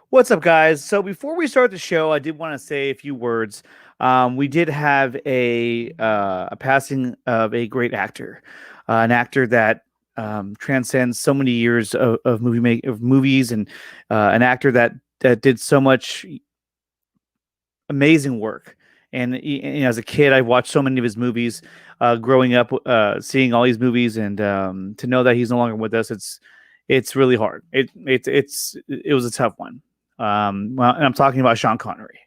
What's up, guys? So before we start the show, I did want to say a few words. We did have a passing of a great actor, an actor that transcends so many years of of movies, and an actor that did so much amazing work. And as a kid, I watched so many of his movies. Growing up, seeing all these movies, and to know that he's no longer with us, it's really hard. It was a tough one. Well, and I'm talking about Sean Connery.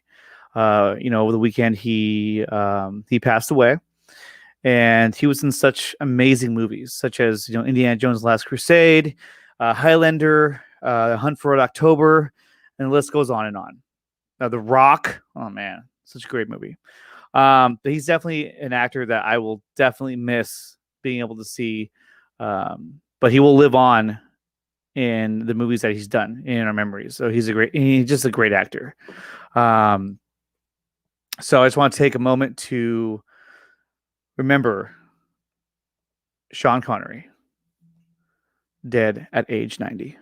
Over the weekend he passed away, and he was in such amazing movies, such as Indiana Jones: Last Crusade, Highlander, Hunt for Red October, and the list goes on and on. The Rock, oh man, such a great movie. But he's definitely an actor that I will definitely miss being able to see. But he will live on in the movies that he's done in our memories. So he's just a great actor. So I just want to take a moment to remember Sean Connery, dead at age 90.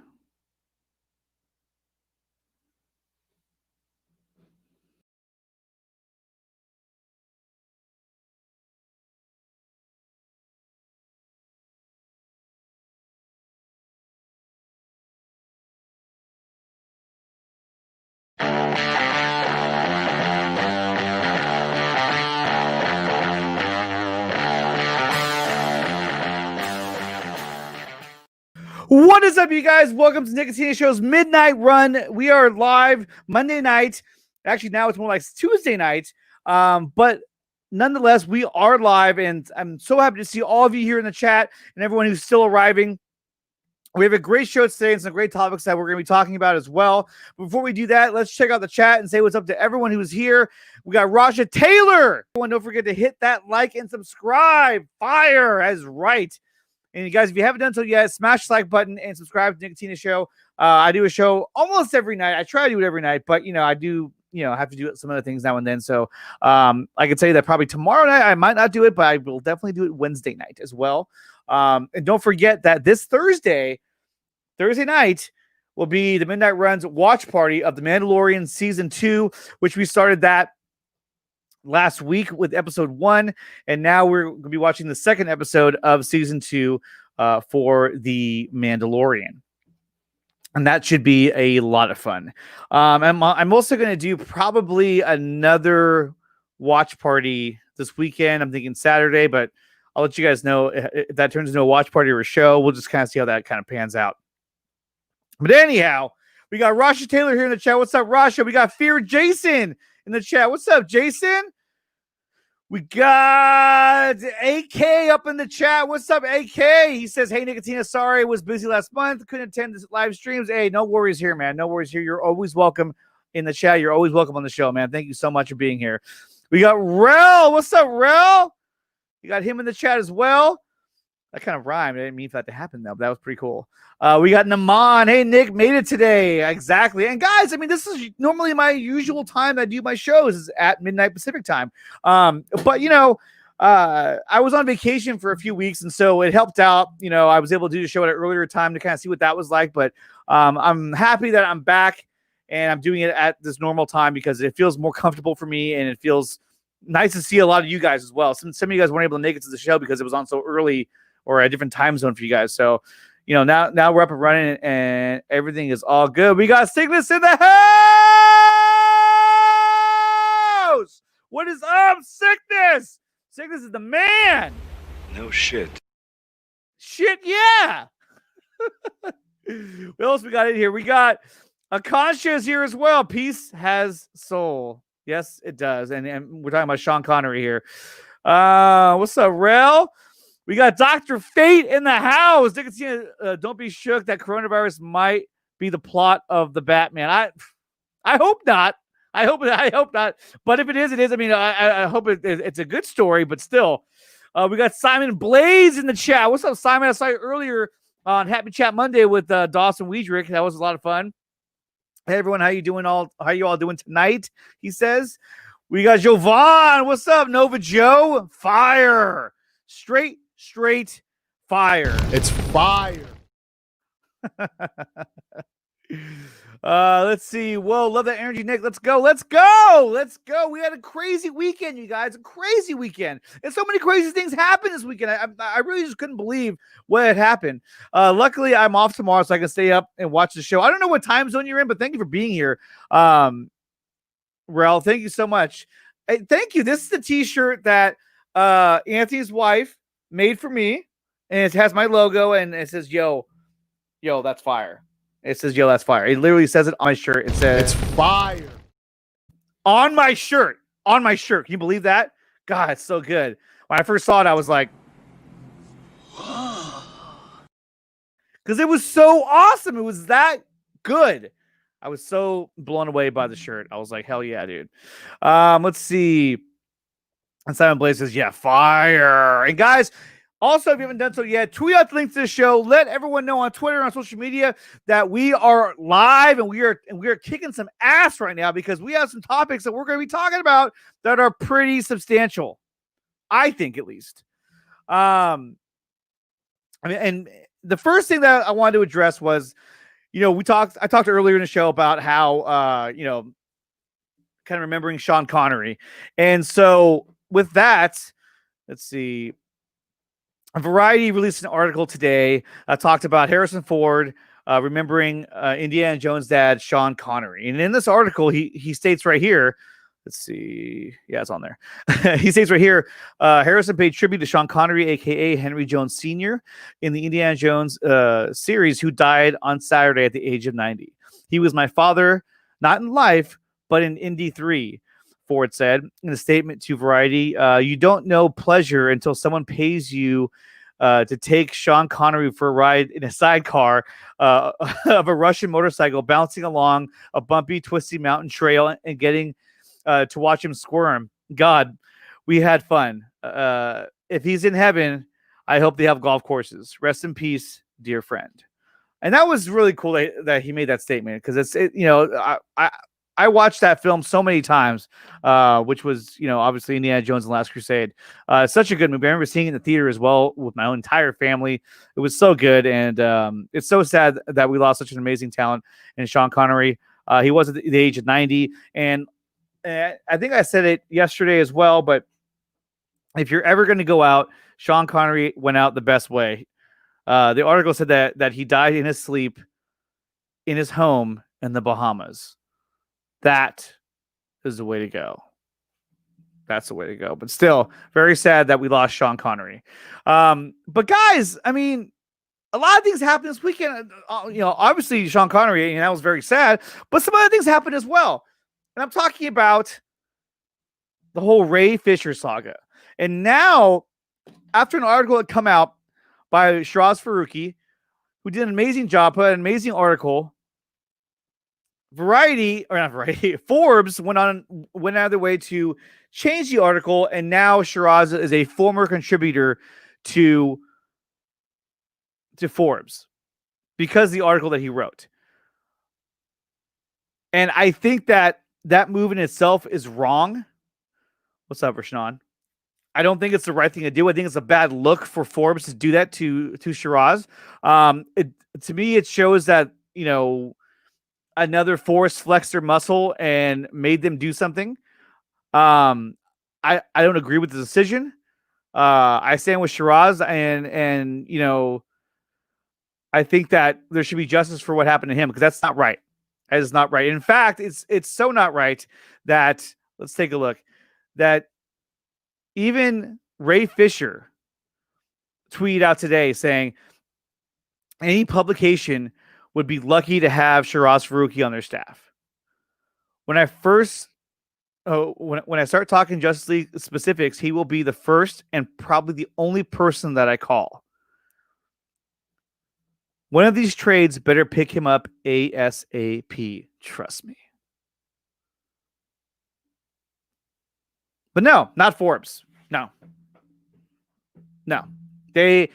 What is up, you guys? Welcome to Nicotine Show's Midnight Run. We are live Monday night. Actually, now it's more like Tuesday night. But nonetheless, we are live, and I'm so happy to see all of you here in the chat and everyone who's still arriving. We have a great show today and some great topics that we're going to be talking about as well. Before we do that, let's check out the chat and say what's up to everyone who's here. We got Rasha Taylor. Everyone, don't forget to hit that like and subscribe. Fire, as right. And you guys, if you haven't done so yet, smash the like button and subscribe to Nicotina Show. I do a show almost every night. I try to do it every night, but I do have to do some other things now and then. So I can tell you that probably tomorrow night I might not do it, but I will definitely do it Wednesday night as well. And don't forget that this Thursday night will be the Midnight Run's watch party of The Mandalorian Season 2, which we started that last week with episode 1, and now we're going to be watching the second episode of season 2 for The Mandalorian, and that should be a lot of fun. I'm also going to do probably another watch party this weekend. I'm thinking Saturday, but I'll let you guys know if that turns into a watch party or a show. We'll just kind of see how that kind of pans out. But anyhow, we got Rasha Taylor here in the chat. What's up, Rasha? We got Fear Jason in the chat. What's up, Jason? We got AK up in the chat. What's up, AK? He says, hey, Nicotina, sorry, I was busy last month. Couldn't attend the live streams. Hey, no worries here, man. No worries here. You're always welcome in the chat. You're always welcome on the show, man. Thank you so much for being here. We got Rel. What's up, Rel? You got him in the chat as well. That kind of rhymed. I didn't mean for that to happen, though, but that was pretty cool. We got Naman. Hey, Nick, made it today. Exactly. And guys, I mean, this is normally my usual time I do my shows is at midnight Pacific time. But, I was on vacation for a few weeks, and so it helped out. I was able to do the show at an earlier time to kind of see what that was like. But I'm happy that I'm back, and I'm doing it at this normal time because it feels more comfortable for me, and it feels nice to see a lot of you guys as well. Some of you guys weren't able to make it to the show because it was on so early or a different time zone for you guys. So, now we're up and running and everything is all good. We got Sickness in the house. What is up, Sickness? Sickness is the man. No shit. Shit, yeah. What else we got in here? We got Akansha is here as well. Peace has soul. Yes, it does. And we're talking about Sean Connery here. What's up, Rel? We got Dr. Fate in the house. Don't be shook that coronavirus might be the plot of the Batman. I hope not. I hope not. But if it is, it is. I mean, I hope it's a good story, but still. We got Simon Blaze in the chat. What's up, Simon? I saw you earlier on Happy Chat Monday with Dawson Weidrich. That was a lot of fun. Hey, everyone. How you all doing tonight? He says. We got Jovan. What's up, Nova Joe? Fire. Straight fire. It's fire. Let's see. Whoa, love that energy, Nick. Let's go. Let's go. Let's go. We had a crazy weekend, you guys. A crazy weekend. And so many crazy things happened this weekend. I really just couldn't believe what had happened. Luckily, I'm off tomorrow, so I can stay up and watch the show. I don't know what time zone you're in, but thank you for being here. Rel, thank you so much. Hey, thank you. This is the t-shirt that Anthony's wife made for me. And it has my logo, and it says, yo, that's fire. It says, yo, that's fire. It literally says it on my shirt. It says, it's fire. On my shirt. On my shirt. Can you believe that? God, it's so good. When I first saw it, I was like, because it was so awesome. It was that good. I was so blown away by the shirt. I was like, hell yeah, dude. Let's see. And Simon Blaze says, yeah, fire. And guys, also, if you haven't done so yet, tweet out the link to the show. Let everyone know on Twitter and on social media that we are live and we are kicking some ass right now because we have some topics that we're going to be talking about that are pretty substantial. I think, at least. And the first thing that I wanted to address was, I talked earlier in the show about how, kind of remembering Sean Connery. And so with that, let's see. Variety released an article today, talked about Harrison Ford remembering Indiana Jones' dad, Sean Connery. And in this article, he states right here, let's see. Yeah, it's on there. He states right here, Harrison paid tribute to Sean Connery, a.k.a. Henry Jones Sr., in the Indiana Jones series, who died on Saturday at the age of 90. He was my father, not in life, but in Indy 3. Ford said in a statement to Variety, you don't know pleasure until someone pays you to take Sean Connery for a ride in a sidecar of a Russian motorcycle bouncing along a bumpy, twisty mountain trail and getting to watch him squirm. God, we had fun. If he's in heaven, I hope they have golf courses. Rest in peace, dear friend. And that was really cool that he made that statement because I watched that film so many times, which was, obviously Indiana Jones and the Last Crusade. Such a good movie. I remember seeing it in the theater as well with my own entire family. It was so good. And it's so sad that we lost such an amazing talent in Sean Connery. He was at the age of 90. And I think I said it yesterday as well, but if you're ever going to go out, Sean Connery went out the best way. The article said that he died in his sleep in his home in the Bahamas. That is the way to go. That's the way to go. But still, very sad that we lost Sean Connery. But guys, I mean, a lot of things happened this weekend. Obviously Sean Connery, and that was very sad. But some other things happened as well. And I'm talking about the whole Ray Fisher saga. And now, after an article had come out by Sheraz Farooqi, who did an amazing job, put an amazing article, Forbes went out of their way to change the article, and now Sheraz is a former contributor to Forbes because of the article that he wrote. And I think that move in itself is wrong. What's up, Rashnan? I don't think it's the right thing to do. I think it's a bad look for Forbes to do that to Sheraz. To me, it shows that, another force flexed their muscle and made them do something. I don't agree with the decision. I stand with Sheraz, and I think that there should be justice for what happened to him because that's not right. That is not right. In fact, it's so not right that, let's take a look, that even Ray Fisher tweeted out today saying any publication would be lucky to have Sheraz Farooqi on their staff. When I start talking Justice League specifics, he will be the first and probably the only person that I call. One of these trades better pick him up ASAP. Trust me. But no, not Forbes. No. They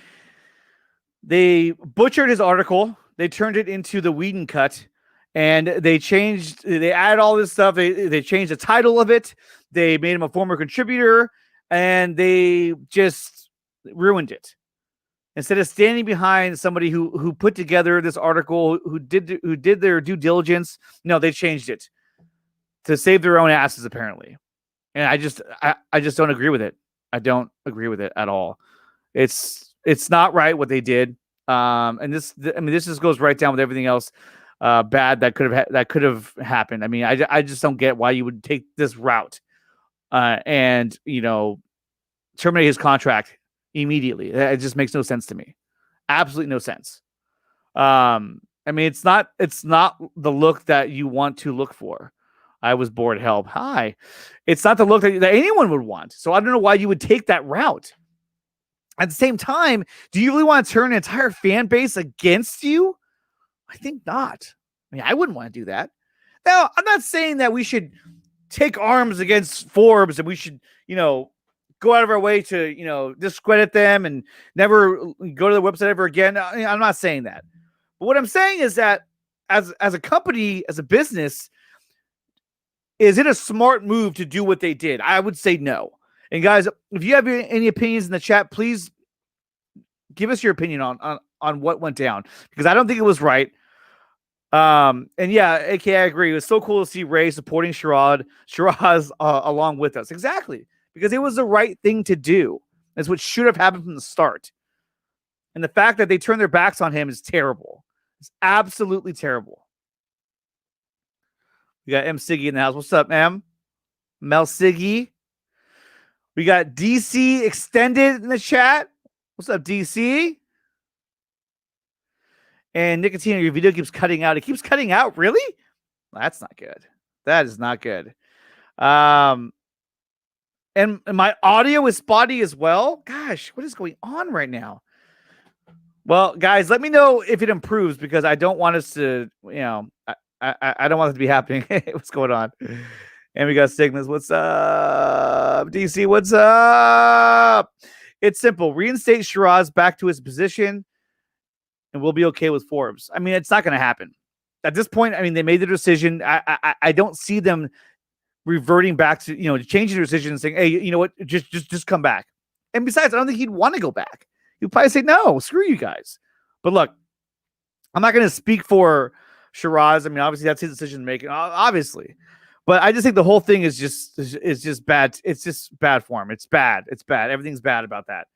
butchered his article. They turned it into the Whedon cut, and they added all this stuff. They changed the title of it. They made him a former contributor, and they just ruined it. instead of standing behind somebody who put together this article, who did their due diligence. No, they changed it to save their own asses, apparently. And I just don't agree with it. I don't agree with it at all. It's not right what they did. And this just goes right down with everything else bad that could have happened. I mean, I just don't get why you would take this route and terminate his contract immediately. It just makes no sense to me. Absolutely no sense. I mean, it's not the look that you want to look for. I was bored. Help. Hi. It's not the look that anyone would want. So I don't know why you would take that route. At the same time, do you really want to turn an entire fan base against you? I think not. I mean, I wouldn't want to do that. Now, I'm not saying that we should take arms against Forbes and we should, go out of our way to, discredit them and never go to the website ever again. I'm not saying that. But what I'm saying is that as a company, as a business, is it a smart move to do what they did? I would say no. And guys, if you have any opinions in the chat, please give us your opinion on what went down, because I don't think it was right. And yeah, AK, I agree. It was so cool to see Ray supporting Sheraz along with us. Exactly. Because it was the right thing to do. That's what should have happened from the start. And the fact that they turned their backs on him is terrible. It's absolutely terrible. We got M. Siggy in the house. What's up, M? Mel Siggy. We got DC Extended in the chat. What's up, DC? And Nicotino, your video keeps cutting out. It keeps cutting out? Really? That's not good. That is not good. And my audio is spotty as well. Gosh, what is going on right now? Well, guys, let me know if it improves, because I don't want us to, I don't want it to be happening. What's going on? And we got Stigmas. What's up? DC, what's up? It's simple. Reinstate Sheraz back to his position, and we'll be okay with Forbes. I mean, it's not going to happen. At this point, I mean, they made the decision. I don't see them reverting back to, changing their decision and saying, hey, you know what, just come back. And besides, I don't think he'd want to go back. He'd probably say, no, screw you guys. But look, I'm not going to speak for Sheraz. I mean, obviously that's his decision to make, obviously. But I just think the whole thing is just bad. It's just bad form. It's bad. It's bad. Everything's bad about that.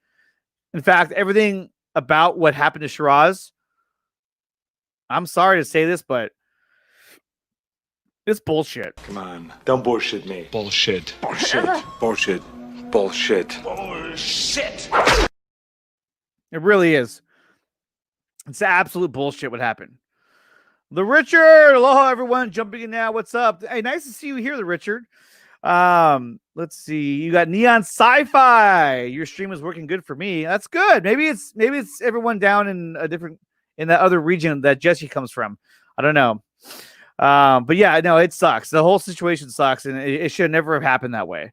In fact, everything about what happened to Sheraz, I'm sorry to say this, but it's bullshit. Come on. Don't bullshit me. Bullshit. Bullshit. Bullshit. Bullshit. Bullshit. It really is. It's absolute bullshit what happened. The Richard, aloha everyone, jumping in now. What's up? Hey, nice to see you here, the Richard. Let's see. You got Neon Sci-Fi. Your stream is working good for me. That's good. Maybe it's everyone down in that other region that Jesse comes from. I don't know. But yeah, no, it sucks. The whole situation sucks, and it should never have happened that way.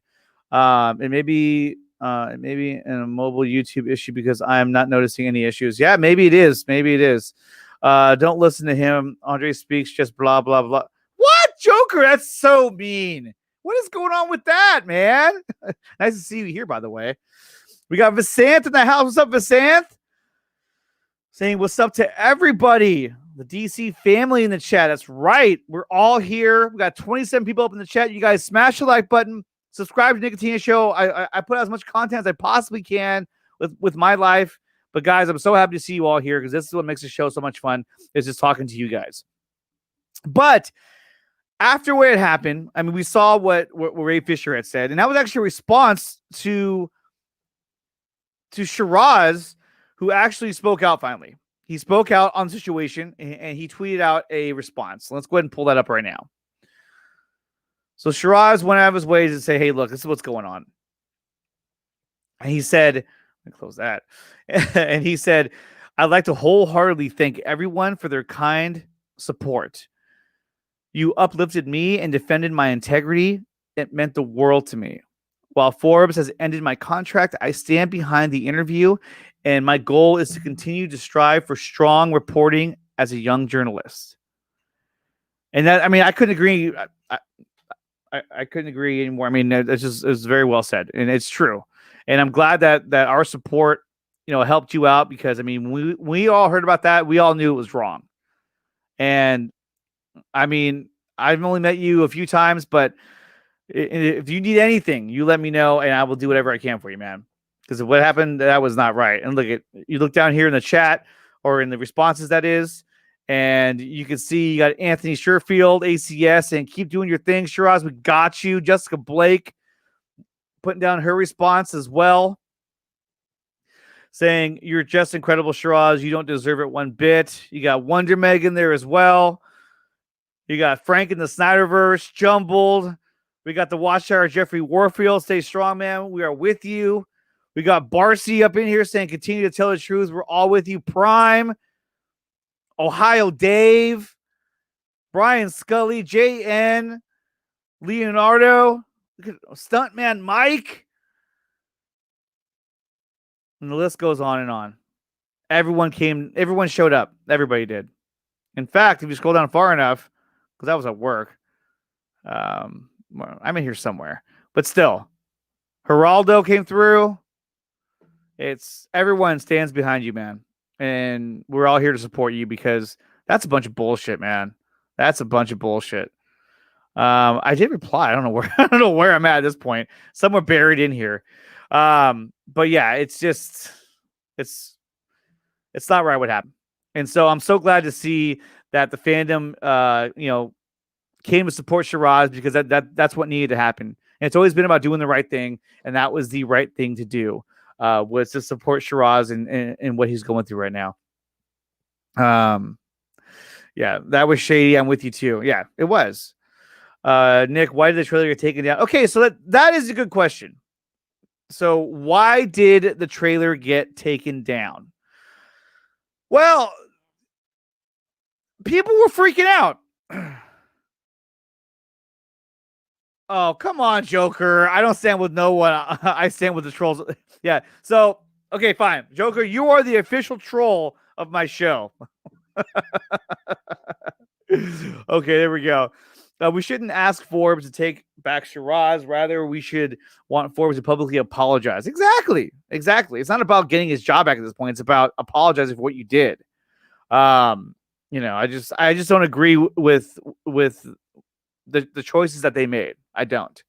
And maybe in a mobile YouTube issue, because I'm not noticing any issues. Yeah, maybe it is. Maybe it is. Don't listen to him. Andre speaks just blah, blah, blah. What? Joker? That's so mean. What is going on with that, man? Nice to see you here, by the way. We got Vasanth in the house. What's up, Vasanth? Saying what's up to everybody. The DC family in the chat. That's right. We're all here. We got 27 people up in the chat. You guys smash the like button. Subscribe to Nicotina Show. I put out as much content as I possibly can with my life. But guys, I'm so happy to see you all here, because this is what makes the show so much fun, is just talking to you guys. But after what had happened, I mean, we saw what Ray Fisher had said, and that was actually a response to Sheraz, who actually spoke out finally. He spoke out on the situation, and he tweeted out a response. Let's go ahead and pull that up right now. So Sheraz went out of his way to say, hey, look, this is what's going on. And he said, let me close that. And he said, I'd like to wholeheartedly thank everyone for their kind support. You uplifted me and defended my integrity. It meant the world to me. While Forbes has ended my contract, I stand behind the interview, and my goal is to continue to strive for strong reporting as a young journalist. And that, I mean, I couldn't agree. I couldn't agree anymore. I mean, it's very well said, and it's true. And I'm glad that our support helped you out, because I mean, we all heard about that. We all knew it was wrong. And I mean, I've only met you a few times, but if you need anything, you let me know and I will do whatever I can for you, man. Because what happened, that was not right. And you look down here in the chat or in the responses, that is, and you can see you got Anthony Sherfield, ACS, and keep doing your thing, Sheraz. We got you. Jessica Blake putting down her response as well, saying you're just incredible, Sheraz. You don't deserve it one bit. You got Wonder Meg in there as well. You got Frank in the Snyderverse, Jumbled. We got the Watchtower, Jeffrey Warfield. Stay strong, man. We are with you. We got Barcy up in here saying, continue to tell the truth. We're all with you. Prime, Ohio Dave, Brian Scully, JN, Leonardo, Stuntman Mike. And the list goes on and on. Everyone showed up. Everybody did. In fact, if you scroll down far enough, because I was at work, I'm in here somewhere, but still, Geraldo came through. Everyone stands behind you, man. And we're all here to support you, because that's a bunch of bullshit, man. That's a bunch of bullshit. I did reply. I don't know where I'm at this point. Somewhere buried in here. But yeah, it's not right what happened. And so I'm so glad to see that the fandom, came to support Sheraz, because that's what needed to happen. And it's always been about doing the right thing. And that was the right thing to do, was to support Sheraz and what he's going through right now. Yeah, that was shady. I'm with you too. Yeah, it was. Nick, why did the trailer get taken down? Okay, so that is a good question. So why did the trailer get taken down? Well, people were freaking out. Oh, come on, Joker. I don't stand with no one. I stand with the trolls. Yeah. So, okay, fine. Joker, you are the official troll of my show. Okay, there we go. We shouldn't ask Forbes to take back Sheraz. Rather, we should want Forbes to publicly apologize. Exactly. It's not about getting his job back at this point. It's about apologizing for what you did. I just don't agree with the choices that they made. I don't.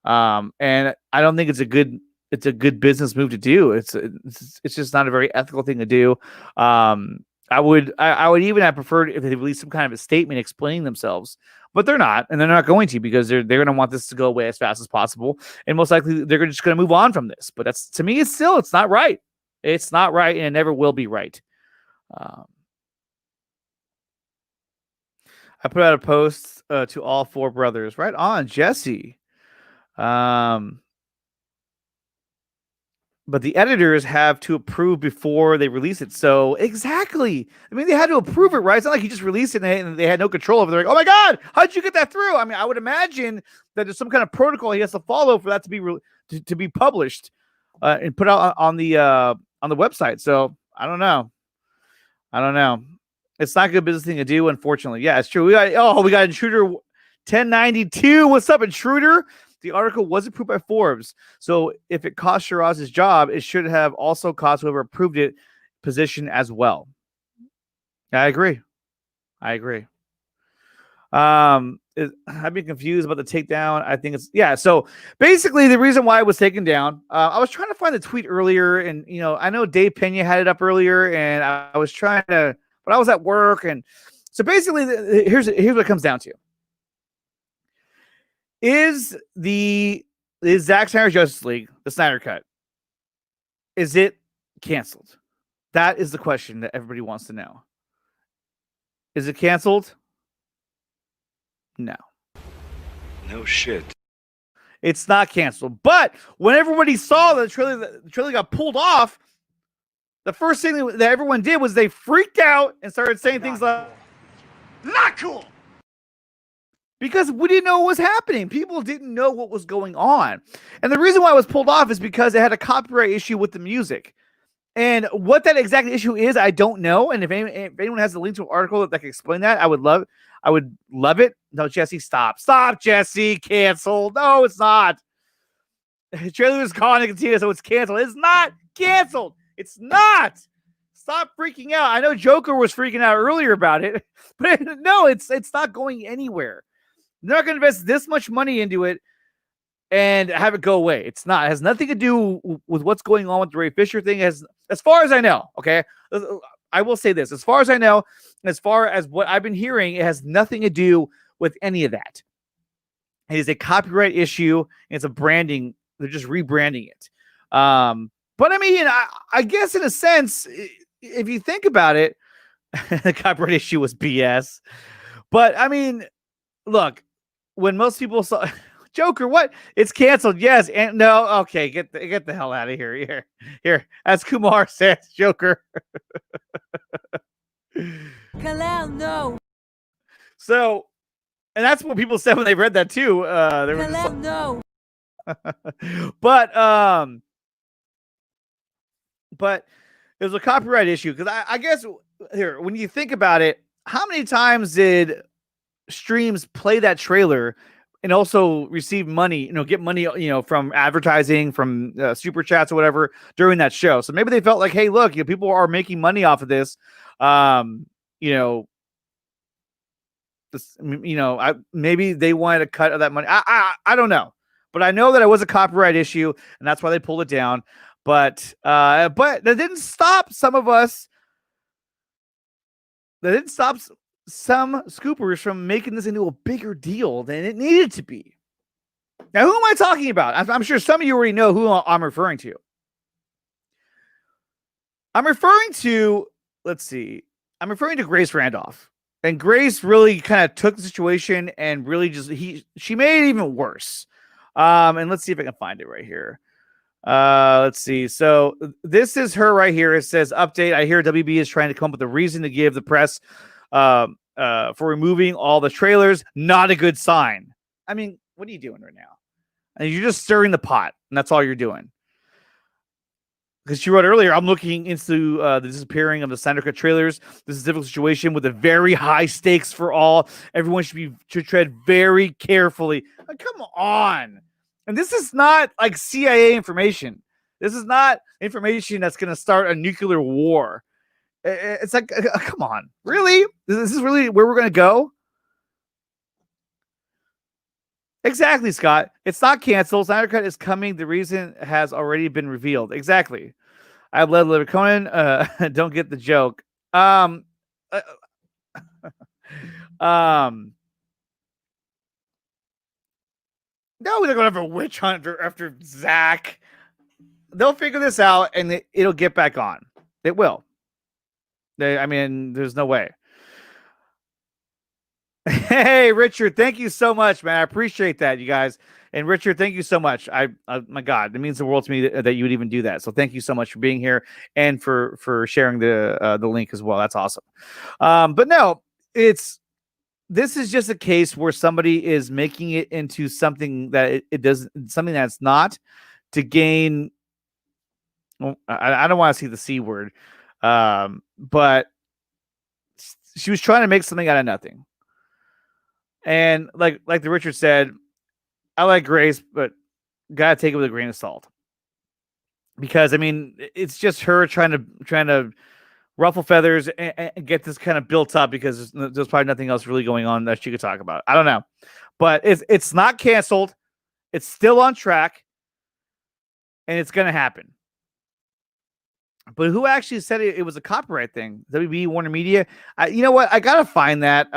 And I don't think it's a good business move to do. It's just not a very ethical thing to do. I would even have preferred if they released some kind of a statement explaining themselves, but they're not, and they're not going to, because they're going to want this to go away as fast as possible, and most likely they're just going to move on from this. But to me, it's not right. It's not right, and it never will be right. I put out a post to all four brothers. Right on, Jesse. But the editors have to approve before they release it. So exactly. I mean, they had to approve it, right? It's not like you just released it and they had no control over it. They're like, oh my God, how'd you get that through? I mean, I would imagine that there's some kind of protocol he has to follow for that to be published and put out on the website. So I don't know. It's not a good business thing to do, unfortunately. Yeah, it's true. We got Intruder 1092. What's up, Intruder? The article was approved by Forbes. So if it cost Sheraz his job, it should have also cost whoever approved it position as well. I agree. I've been confused about the takedown. I think so basically the reason why it was taken down, I was trying to find the tweet earlier, and I know Dave Pena had it up earlier, and I was trying to, but I was at work. And so basically here's what it comes down to. Is Zack Snyder Justice League, the Snyder Cut, is it canceled? That is the question that everybody wants to know. Is it canceled? No. No shit. It's not canceled. But when everybody saw the trailer got pulled off, the first thing that everyone did was they freaked out and started saying things like, "Not cool." Because we didn't know what was happening. People didn't know what was going on. And the reason why it was pulled off is because it had a copyright issue with the music. And what that exact issue is, I don't know. And if anyone has a link to an article that can explain that, I would love it. No, Jesse, stop. Stop, Jesse. Canceled. No, it's not. The trailer is calling it, so it's canceled. It's not canceled. It's not. Stop freaking out. I know Joker was freaking out earlier about it, but no, it's not going anywhere. They're not going to invest this much money into it and have it go away. It's not. It has nothing to do with what's going on with the Ray Fisher thing. As far as I know, okay, I will say this: as far as I know, as far as what I've been hearing, it has nothing to do with any of that. It is a copyright issue. And it's a branding. They're just rebranding it. But I mean, I guess in a sense, if you think about it, the copyright issue was BS. But I mean, look, when most people saw Joker, what? It's canceled. Yes. And no. Okay. Get the hell out of here. Here. As Kumar says, Joker. Kalel, no. So, and that's what people said when they read that too. They were Kalel, no. But it was a copyright issue because I guess here, when you think about it, how many times did streams play that trailer and also receive money, get money, from advertising, from super chats or whatever during that show? So maybe they felt like, hey, look, people are making money off of this. Maybe they wanted a cut of that money. I don't know, but I know that it was a copyright issue, and that's why they pulled it down. But that didn't stop some of us. That didn't stop some scoopers from making this into a bigger deal than it needed to be. Now, who am I talking about? I'm sure some of you already know who I'm referring to. I'm referring to Grace Randolph. And Grace really kind of took the situation and really she made it even worse. And let's see if I can find it right here. Let's see. So this is her right here. It says, update. I hear WB is trying to come up with a reason to give the press for removing all the trailers. Not a good sign. I mean, what are you doing right now? And you're just stirring the pot, and that's all you're doing. Because she wrote earlier, I'm looking into the disappearing of the Snyder Cut trailers. This is a difficult situation with a very high stakes for all. Everyone should tread very carefully. Come on. And this is not like CIA information. This is not information that's going to start a nuclear war. It's like, come on. Really? This is really where we're going to go? Exactly, Scott. It's not canceled. Snyder Cut is coming. The reason has already been revealed. Exactly. I have led Conan. Don't get the joke. No, we're gonna have a witch hunt after Zach. They'll figure this out, and it'll get back on. It will. There's no way. Hey, Richard, thank you so much, man. I appreciate that, you guys. And Richard, thank you so much. My God, it means the world to me that you would even do that. So thank you so much for being here and for sharing the link as well. That's awesome. But no, this is just a case where somebody is making it into something that it doesn't, something that's not, to gain. Well, I don't want to see the C word, but she was trying to make something out of nothing. And like the Richard said, I like Grace, but gotta take it with a grain of salt. Because it's just her trying to ruffle feathers and get this kind of built up, because there's probably nothing else really going on that she could talk about. I don't know, but it's not canceled. It's still on track, and it's gonna happen. But who actually said it was a copyright thing? WB, Warner Media. You know what? I gotta find that.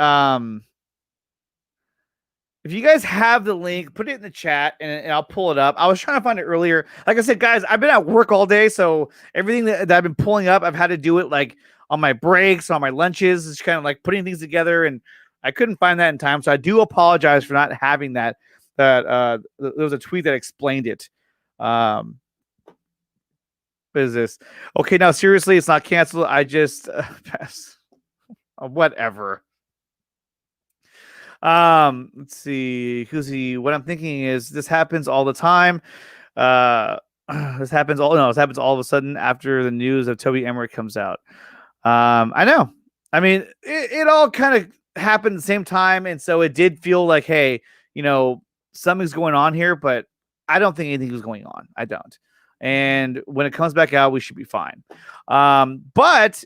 If you guys have the link, put it in the chat and I'll pull it up. I was trying to find it earlier. Like I said, guys, I've been at work all day, so everything that I've been pulling up, I've had to do it like on my breaks, on my lunches. It's kind of like putting things together, and I couldn't find that in time. So I do apologize for not having that. There was a tweet that explained it. What is this? Okay, now seriously, it's not canceled. I just pass. Whatever. Let's see. What I'm thinking is this happens all the time. This happens all of a sudden after the news of Toby Emmerich comes out. I know. It all kind of happened at the same time, and so it did feel like, hey, something's going on here, but I don't think anything was going on. I don't. And when it comes back out, we should be fine. But,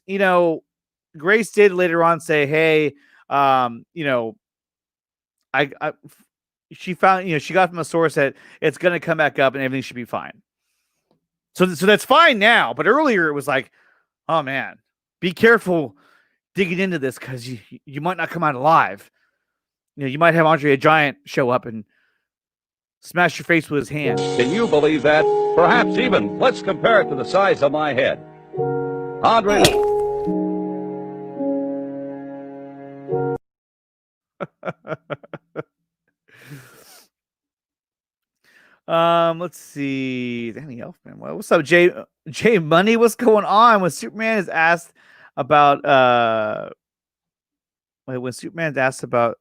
Grace did later on say, hey, she found, she got from a source that it's going to come back up and everything should be fine. So that's fine now. But earlier it was like, oh man, be careful digging into this because you might not come out alive. You might have Andre the Giant show up and smash your face with his hand. Can you believe that? Perhaps even, let's compare it to the size of my head. Andre. Let's see. Danny Elfman. What's up, Jay Money? What's going on? When Superman is asked about when Superman's asked about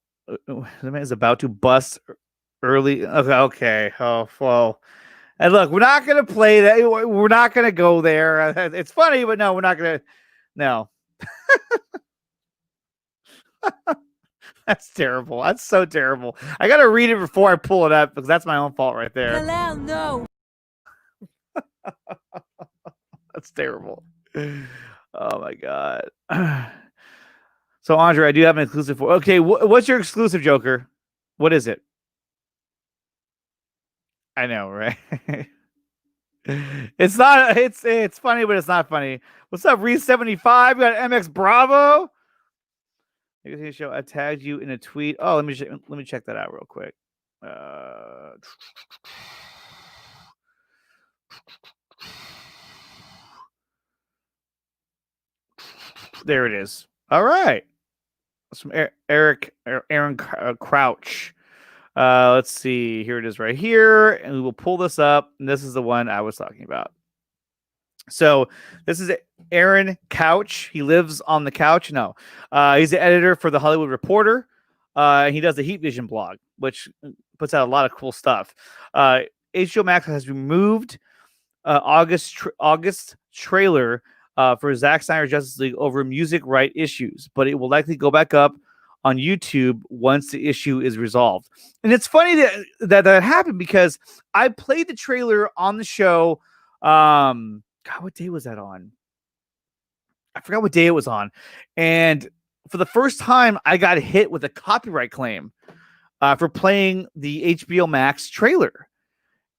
Superman is about to bust early. Okay. Oh, well. And look, we're not gonna play that. We're not gonna go there. It's funny, but no, we're not gonna. No. That's terrible. That's so terrible. I gotta read it before I pull it up because that's my own fault right there. Hello, no. That's terrible. Oh my god. So Andre, I do have an exclusive for. Okay, what's your exclusive, Joker? What is it? I know, right? It's not. It's funny, but it's not funny. What's up, Reese75? We got MX Bravo. Show. I tagged you in a tweet. Oh, let me check that out real quick. There it is. All right. That's from Aaron Crouch. Let's see. Here it is right here. And we will pull this up. And this is the one I was talking about. So this is Aaron Couch. He lives on the couch. No, he's the editor for the Hollywood Reporter. He does the Heat Vision blog, which puts out a lot of cool stuff. HBO Max has removed August trailer for Zack Snyder Justice League over music right issues, but it will likely go back up on YouTube once the issue is resolved. And it's funny that happened because I played the trailer on the show. God, what day was that on? I forgot what day it was on. And for the first time, I got hit with a copyright claim for playing the HBO Max trailer.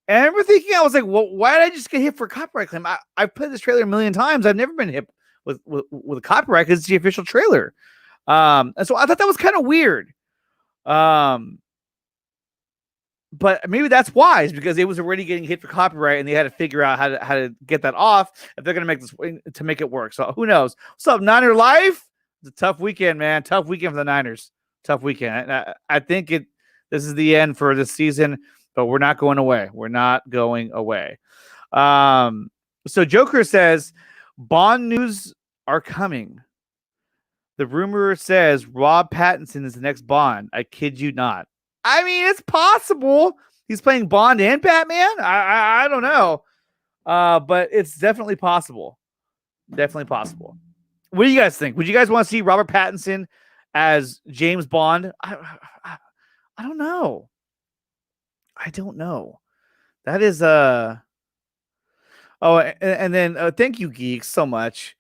And I remember thinking, I was like, well, why did I just get hit for a copyright claim? I've played this trailer a million times. I've never been hit with a copyright because it's the official trailer. And so I thought that was kind of weird. But maybe that's wise because it was already getting hit for copyright and they had to figure out how to get that off if they're going to make this to make it work. So who knows? What's up, Niner Life? It's a tough weekend, man. Tough weekend for the Niners. Tough weekend. I think this is the end for this season, but we're not going away. We're not going away. So Joker says Bond news are coming. The rumor says Rob Pattinson is the next Bond. I kid you not. I mean, it's possible he's playing Bond and Batman. I don't know, but it's definitely possible. Definitely possible. What do you guys think? Would you guys want to see Robert Pattinson as James Bond? I don't know. I don't know. That is Oh, and then thank you, Geeks, so much.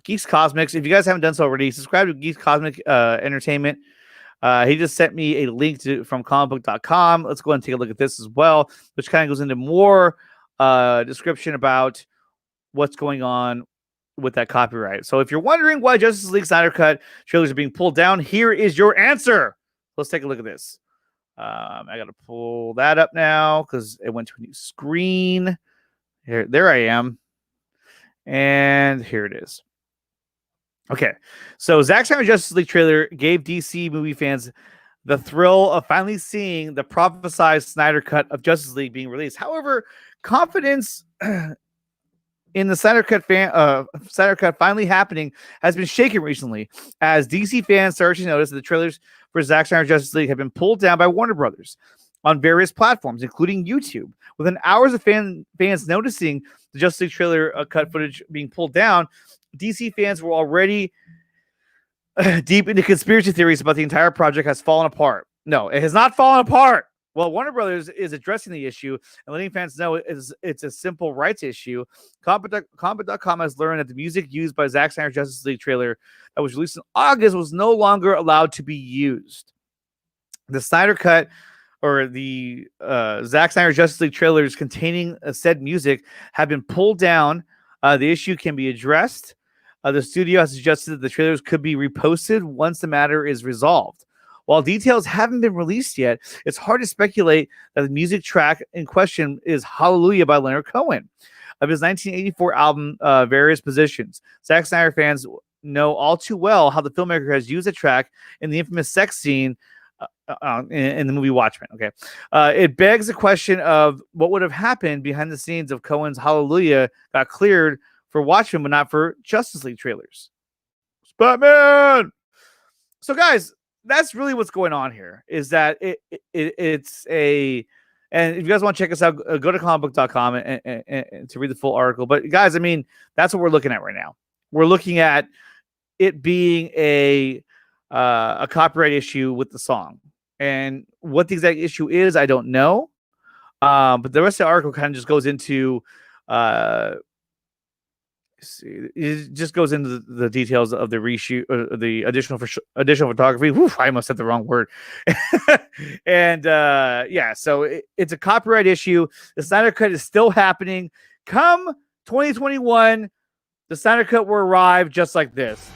Geeks Cosmics. If you guys haven't done so already, subscribe to Geeks Cosmic Entertainment. He just sent me a link from comicbook.com. Let's go ahead and take a look at this as well, which kind of goes into more description about what's going on with that copyright. So if you're wondering why Justice League Snyder Cut trailers are being pulled down, here is your answer. Let's take a look at this. I got to pull that up now because it went to a new screen. There I am. And here it is. Okay, so Zack Snyder Justice League trailer gave DC movie fans the thrill of finally seeing the prophesized Snyder Cut of Justice League being released. However, confidence in the Snyder Cut finally happening has been shaken recently as DC fans started to notice that the trailers for Zack Snyder Justice League have been pulled down by Warner Brothers on various platforms, including YouTube. Within hours of fans noticing the Justice League trailer cut footage being pulled down, DC fans were already deep into conspiracy theories about the entire project has fallen apart. No, it has not fallen apart. Well, Warner Brothers is addressing the issue and letting fans know it's a simple rights issue. Comic.com has learned that the music used by Zack Snyder's Justice League trailer that was released in August was no longer allowed to be used. The Snyder Cut or the Zack Snyder Justice League trailers containing said music have been pulled down. The issue can be addressed. The studio has suggested that the trailers could be reposted once the matter is resolved. While details haven't been released yet, it's hard to speculate that the music track in question is Hallelujah by Leonard Cohen of his 1984 album, Various Positions. Zack Snyder fans know all too well how the filmmaker has used the track in the infamous sex scene in the movie Watchmen. Okay, it begs the question of what would have happened behind the scenes if Cohen's Hallelujah got cleared for Watchmen, but not for Justice League trailers. Batman! So, guys, that's really what's going on here, is that it's a... And if you guys want to check us out, go to comicbook.com and to read the full article. But, guys, I mean, that's what we're looking at right now. We're looking at it being a copyright issue with the song. And what the exact issue is, I don't know. But the rest of the article kind of just goes into... it just goes into the details of the reshoot, the additional photography. Whew, I almost said the wrong word. And yeah, so it's a copyright issue. The Snyder Cut is still happening. Come 2021, the Snyder Cut will arrive just like this.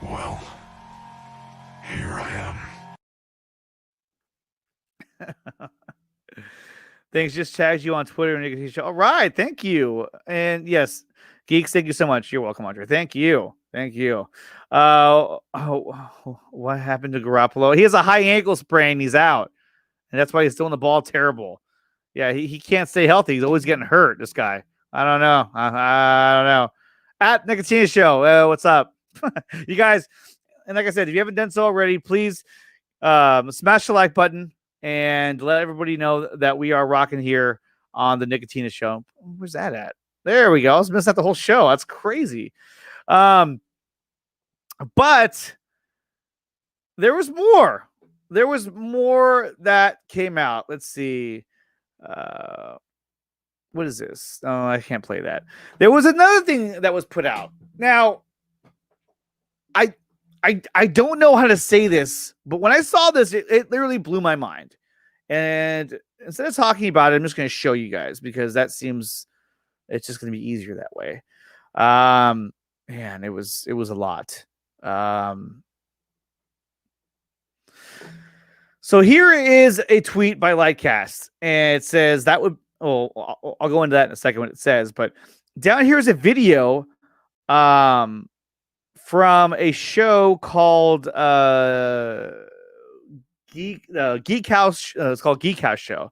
Well, here I am. Thanks. Just tagged you on Twitter and Nick Show. All right, thank you. And yes, Geeks, thank you so much. You're welcome, Andre. Thank you. Thank you. What happened to Garoppolo? He has a high ankle sprain. He's out, and that's why he's throwing the ball terrible. Yeah, he can't stay healthy. He's always getting hurt. This guy. I don't know. I don't know. At Nicotina Show, what's up, you guys? And like I said, if you haven't done so already, please smash the like button. And let everybody know that we are rocking here on the Nicotina Show. Where's that at? There we go. I was missing out the whole show. That's crazy. But there was more. There was more that came out. Let's see. What is this? Oh, I can't play that. There was another thing that was put out. Now, I don't know how to say this, but when I saw this, it literally blew my mind. And instead of talking about it, I'm just going to show you guys because that seems it's just going to be easier that way. Man, it was a lot. So here is a tweet by Lightcast, and it says that would. Oh, I'll go into that in a second. What it says, but down here is a video. From a show called Geek House. It's called Geek House Show,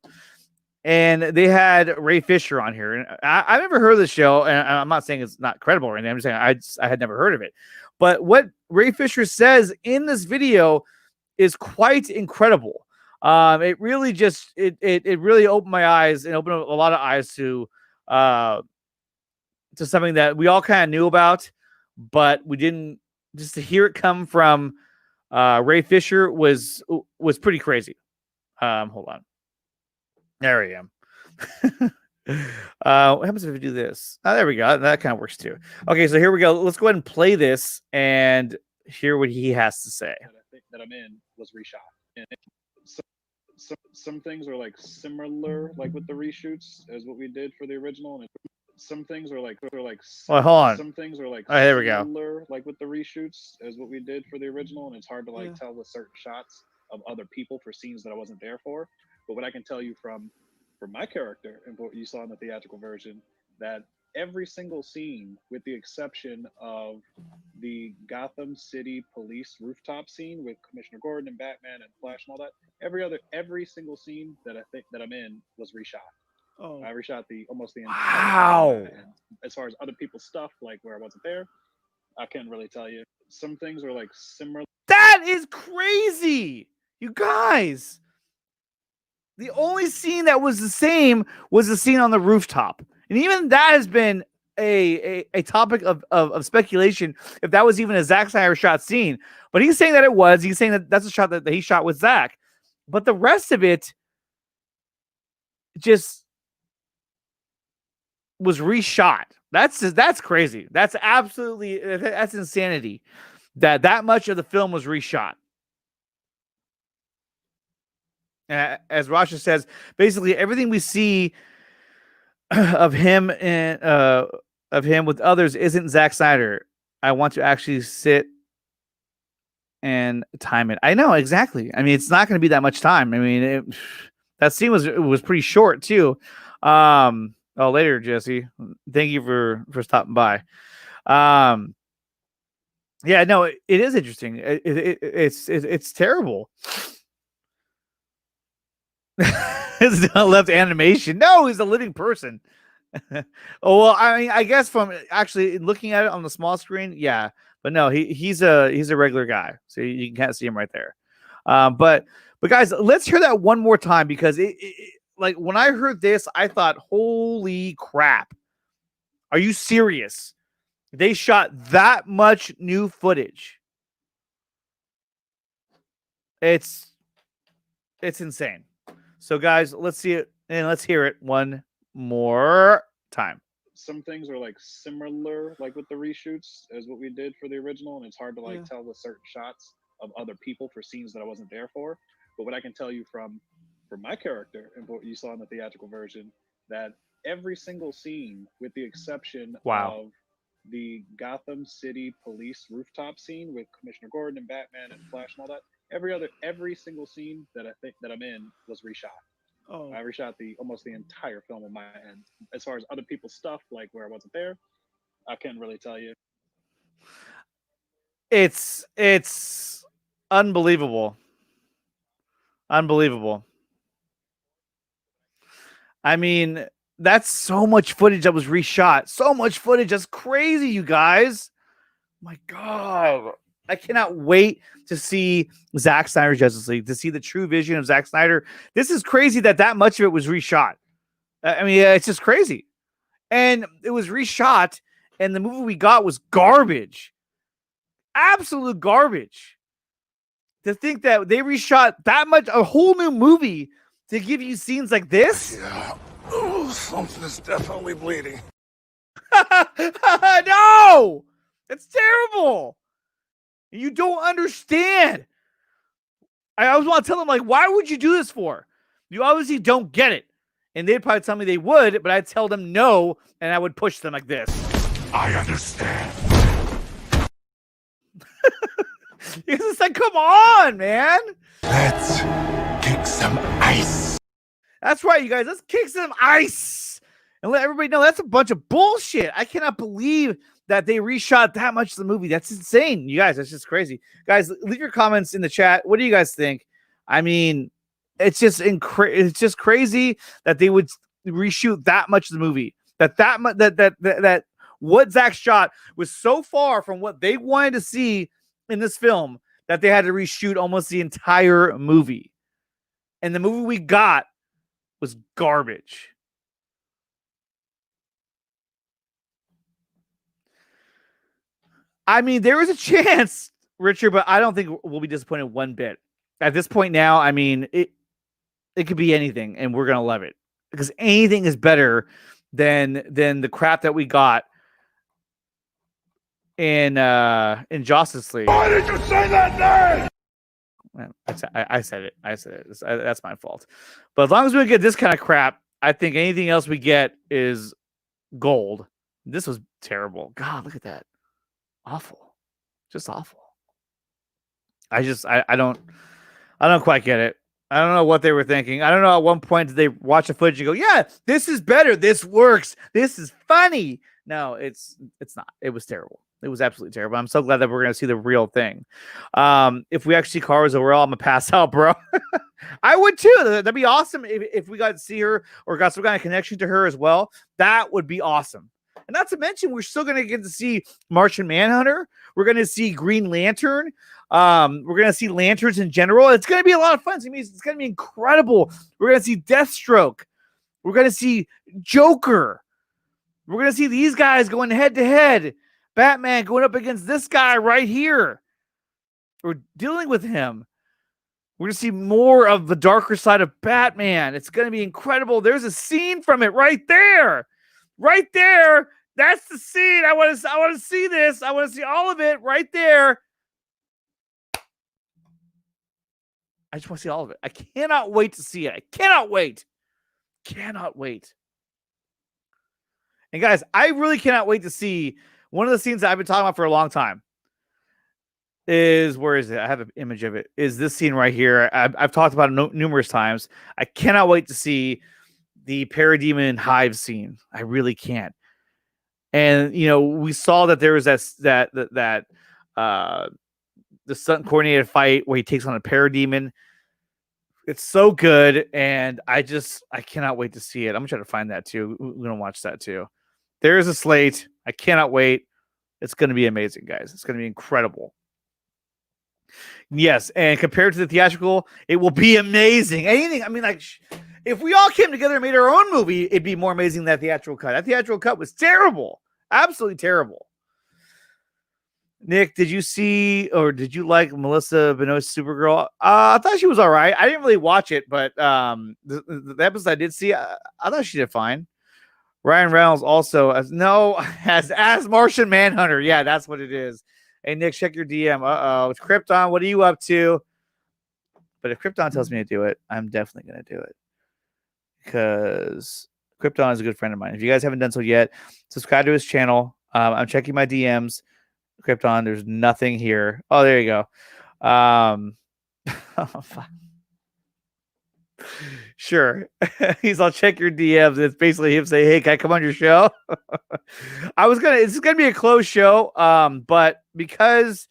and they had Ray Fisher on here. And I've never heard of the show, and I'm not saying it's not credible or anything. I'm just saying I had never heard of it. But what Ray Fisher says in this video is quite incredible. It really just it really opened my eyes and opened a lot of eyes to something that we all kind of knew about. But we didn't, just to hear it come from Ray Fisher was pretty crazy. Hold on. There I am. What happens if we do this? Oh, there we go. That kind of works too. Okay, so here we go. Let's go ahead and play this and hear what he has to say. That I think that I'm in was reshot. And some things are like similar, like with the reshoots, as what we did for the original, and some things are like well, hold on. Some things are like there we go. Similar, like with the reshoots, as what we did for the original, and it's hard to like tell with certain shots of other people for scenes that I wasn't there for. But what I can tell you from my character and what you saw in the theatrical version, that every single scene, with the exception of the Gotham City police rooftop scene with Commissioner Gordon and Batman and Flash and all that, every single scene that I think that I'm in was reshot. Oh. I reshot almost the entire. Wow. And as far as other people's stuff, like where I wasn't there, I can't really tell you. Some things are like similar. That is crazy, you guys. The only scene that was the same was the scene on the rooftop, and even that has been a topic of speculation if that was even a Zack Snyder shot scene. But he's saying that it was. He's saying that that's a shot that he shot with Zack. But the rest of it just was reshot. That's crazy. That's insanity. That much of the film was reshot. As Rasha says, basically everything we see of him and of him with others isn't Zack Snyder. I want to actually sit and time it. I know exactly. I mean, it's not going to be that much time. I mean, that scene was pretty short too. Later, Jesse. Thank you for stopping by. Yeah, no, it is interesting. It's terrible. It's not left animation. No, he's a living person. Oh well, I mean, I guess from actually looking at it on the small screen, yeah, but no, he's a regular guy, so you can kind of see him right there. But guys, let's hear that one more time because it like when I heard this, I thought, holy crap, are you serious? They shot that much new footage. It's insane. So guys, let's see it and let's hear it one more time. Some things are like similar, like with the reshoots, as what we did for the original, and it's hard to like tell with certain shots of other people for scenes that I wasn't there for. But what I can tell you from my character and what you saw in the theatrical version, that every single scene, with the exception of the Gotham City police rooftop scene with Commissioner Gordon and Batman and Flash and all that, every single scene that I think that I'm in was reshot. Oh. I reshot almost the entire film on my end. As far as other people's stuff, like where I wasn't there, I can't really tell you. It's unbelievable. Unbelievable. I mean, that's so much footage that was reshot. So much footage. That's crazy, you guys. My God. I cannot wait to see Zack Snyder's Justice League, to see the true vision of Zack Snyder. This is crazy that much of it was reshot. I mean, it's just crazy. And it was reshot, and the movie we got was garbage. Absolute garbage. To think that they reshot that much, a whole new movie, to give you scenes like this? Yeah. Oh, something is definitely bleeding. No! It's terrible. You don't understand. I always want to tell them, like, why would you do this for? You obviously don't get it. And they'd probably tell me they would, but I'd tell them no, and I would push them like this. I understand. Because it's like, come on, man. Let's kick some ice. That's right, you guys. Let's kick some ice. And let everybody know that's a bunch of bullshit. I cannot believe that they reshot that much of the movie. That's insane. You guys, that's just crazy. Guys, leave your comments in the chat. What do you guys think? I mean, it's just crazy that they would reshoot that much of the movie. That what Zack shot was so far from what they wanted to see in this film that they had to reshoot almost the entire movie. And the movie we got was garbage. I mean, there was a chance, Richard, but I don't think we'll be disappointed one bit. At this point now, I mean, it could be anything, and we're gonna love it because anything is better than the crap that we got in Justice League. Why did you say that name? I said it. That's my fault. But as long as we get this kind of crap, I think anything else we get is gold. This was terrible. God, look at that. Awful. Just awful. I don't quite get it. I don't know what they were thinking. I don't know at one point did they watch the footage and go, yeah, this is better. This works. This is funny. No, it's not. It was terrible. It was absolutely terrible. I'm so glad that we're going to see the real thing. If we actually see Kara's overall, I'm going to pass out, bro. I would too. That'd be awesome if we got to see her or got some kind of connection to her as well. That would be awesome. And not to mention, we're still going to get to see Martian Manhunter. We're going to see Green Lantern. We're going to see lanterns in general. It's going to be a lot of fun. It's going to be incredible. We're going to see Deathstroke. We're going to see Joker. We're going to see these guys going head to head. Batman going up against this guy right here. We're dealing with him. We're going to see more of the darker side of Batman. It's going to be incredible. There's a scene from it right there. Right there. That's the scene. I want to see this. I want to see all of it right there. I just want to see all of it. I cannot wait to see it. I cannot wait. Cannot wait. And guys, I really cannot wait to see one of the scenes that I've been talking about for a long time. Where is it? I have an image of it. Is this scene right here? I've talked about it numerous times. I cannot wait to see the Parademon Hive scene. I really can't. And we saw that there was that the stunt coordinated fight where he takes on a Parademon. It's so good, and I cannot wait to see it. I'm trying to find that too. We're gonna watch that too. There's a slate. I cannot wait. It's gonna be amazing, guys. It's gonna be incredible. Yes, and compared to the theatrical, it will be amazing. Anything, I mean, like, if we all came together and made our own movie, it'd be more amazing than that theatrical cut. That theatrical cut was terrible. Absolutely terrible. Nick, did you see or did you like Melissa Benoist's Supergirl? I thought she was all right. I didn't really watch it, but the episode I did see, I thought she did fine. Ryan Reynolds also as Martian Manhunter. Yeah, that's what it is. Hey, Nick, check your DM. It's Krypton. What are you up to? But if Krypton tells me to do it, I'm definitely going to do it. Because Krypton is a good friend of mine. If you guys haven't done so yet, subscribe to his channel. I'm checking my DMs. Krypton, there's nothing here. Oh, there you go. Sure. I'll check your DMs. It's basically him saying, hey, can I come on your show? It's gonna be a closed show. But because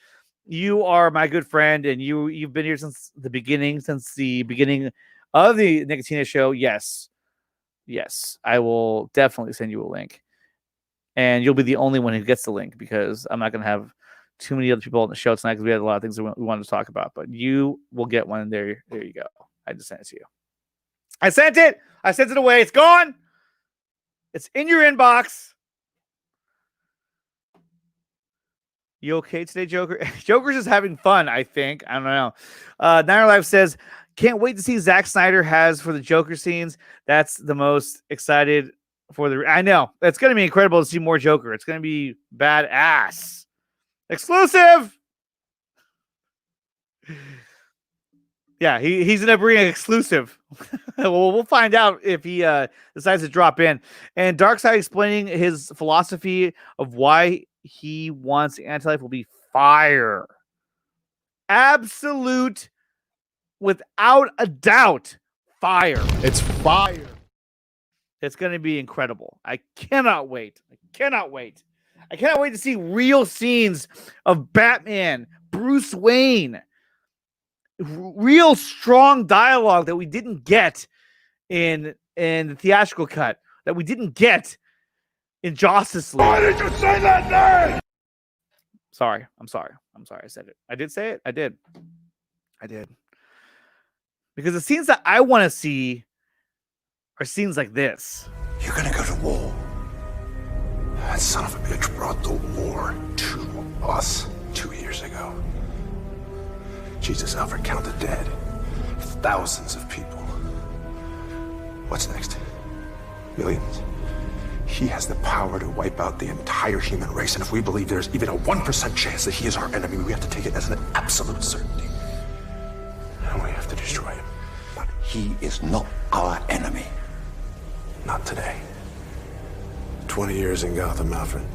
you are my good friend and you've been here since the beginning of the Nicotina show, yes, I will definitely send you a link. And you'll be the only one who gets the link because I'm not going to have too many other people on the show tonight because we had a lot of things we wanted to talk about. But you will get one. There you go. I just sent it to you. I sent it. I sent it away. It's gone. It's in your inbox. You okay today, Joker? Joker's just having fun, I think. I don't know. Niner Life says, can't wait to see Zack Snyder has for the Joker scenes. That's the most excited for I know. It's going to be incredible to see more Joker. It's going to be badass. Exclusive! Yeah, he's going to bring an exclusive. We'll find out if he decides to drop in. And Darkseid explaining his philosophy of why he wants Anti-Life will be fire. Absolute, without a doubt, fire. It's fire. It's going to be incredible. I cannot wait. I cannot wait to see real scenes of Batman, Bruce Wayne, real strong dialogue that we didn't get in the theatrical cut, that we didn't get in Justice League. Why did you say that name? Sorry. I'm sorry. I said it. I did say it. I did. Because the scenes that I want to see are scenes like this. You're gonna go to war. That son of a bitch brought the war to us 2 years ago. Jesus, Alfred, count the dead. Thousands of people. What's next? Millions. He has the power to wipe out the entire human race, and if we believe there's even a 1% chance that he is our enemy, we have to take it as an absolute certainty. And we have to destroy him. But he is not our enemy. Not today. 20 years in Gotham, Alfred.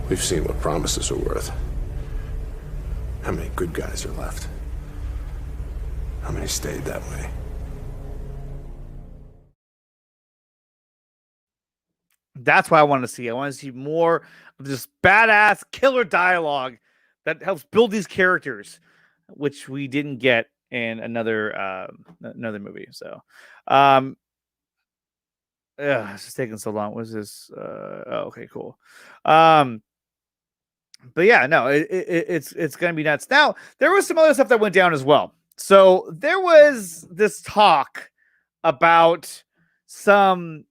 We've seen what promises are worth. How many good guys are left? How many stayed that way? That's what I want to see. I want to see more of this badass killer dialogue that helps build these characters, which we didn't get in another movie. So, it's just taking so long. Was this? Okay, cool. But yeah, no, it's gonna be nuts. Now, there was some other stuff that went down as well. So there was this talk about some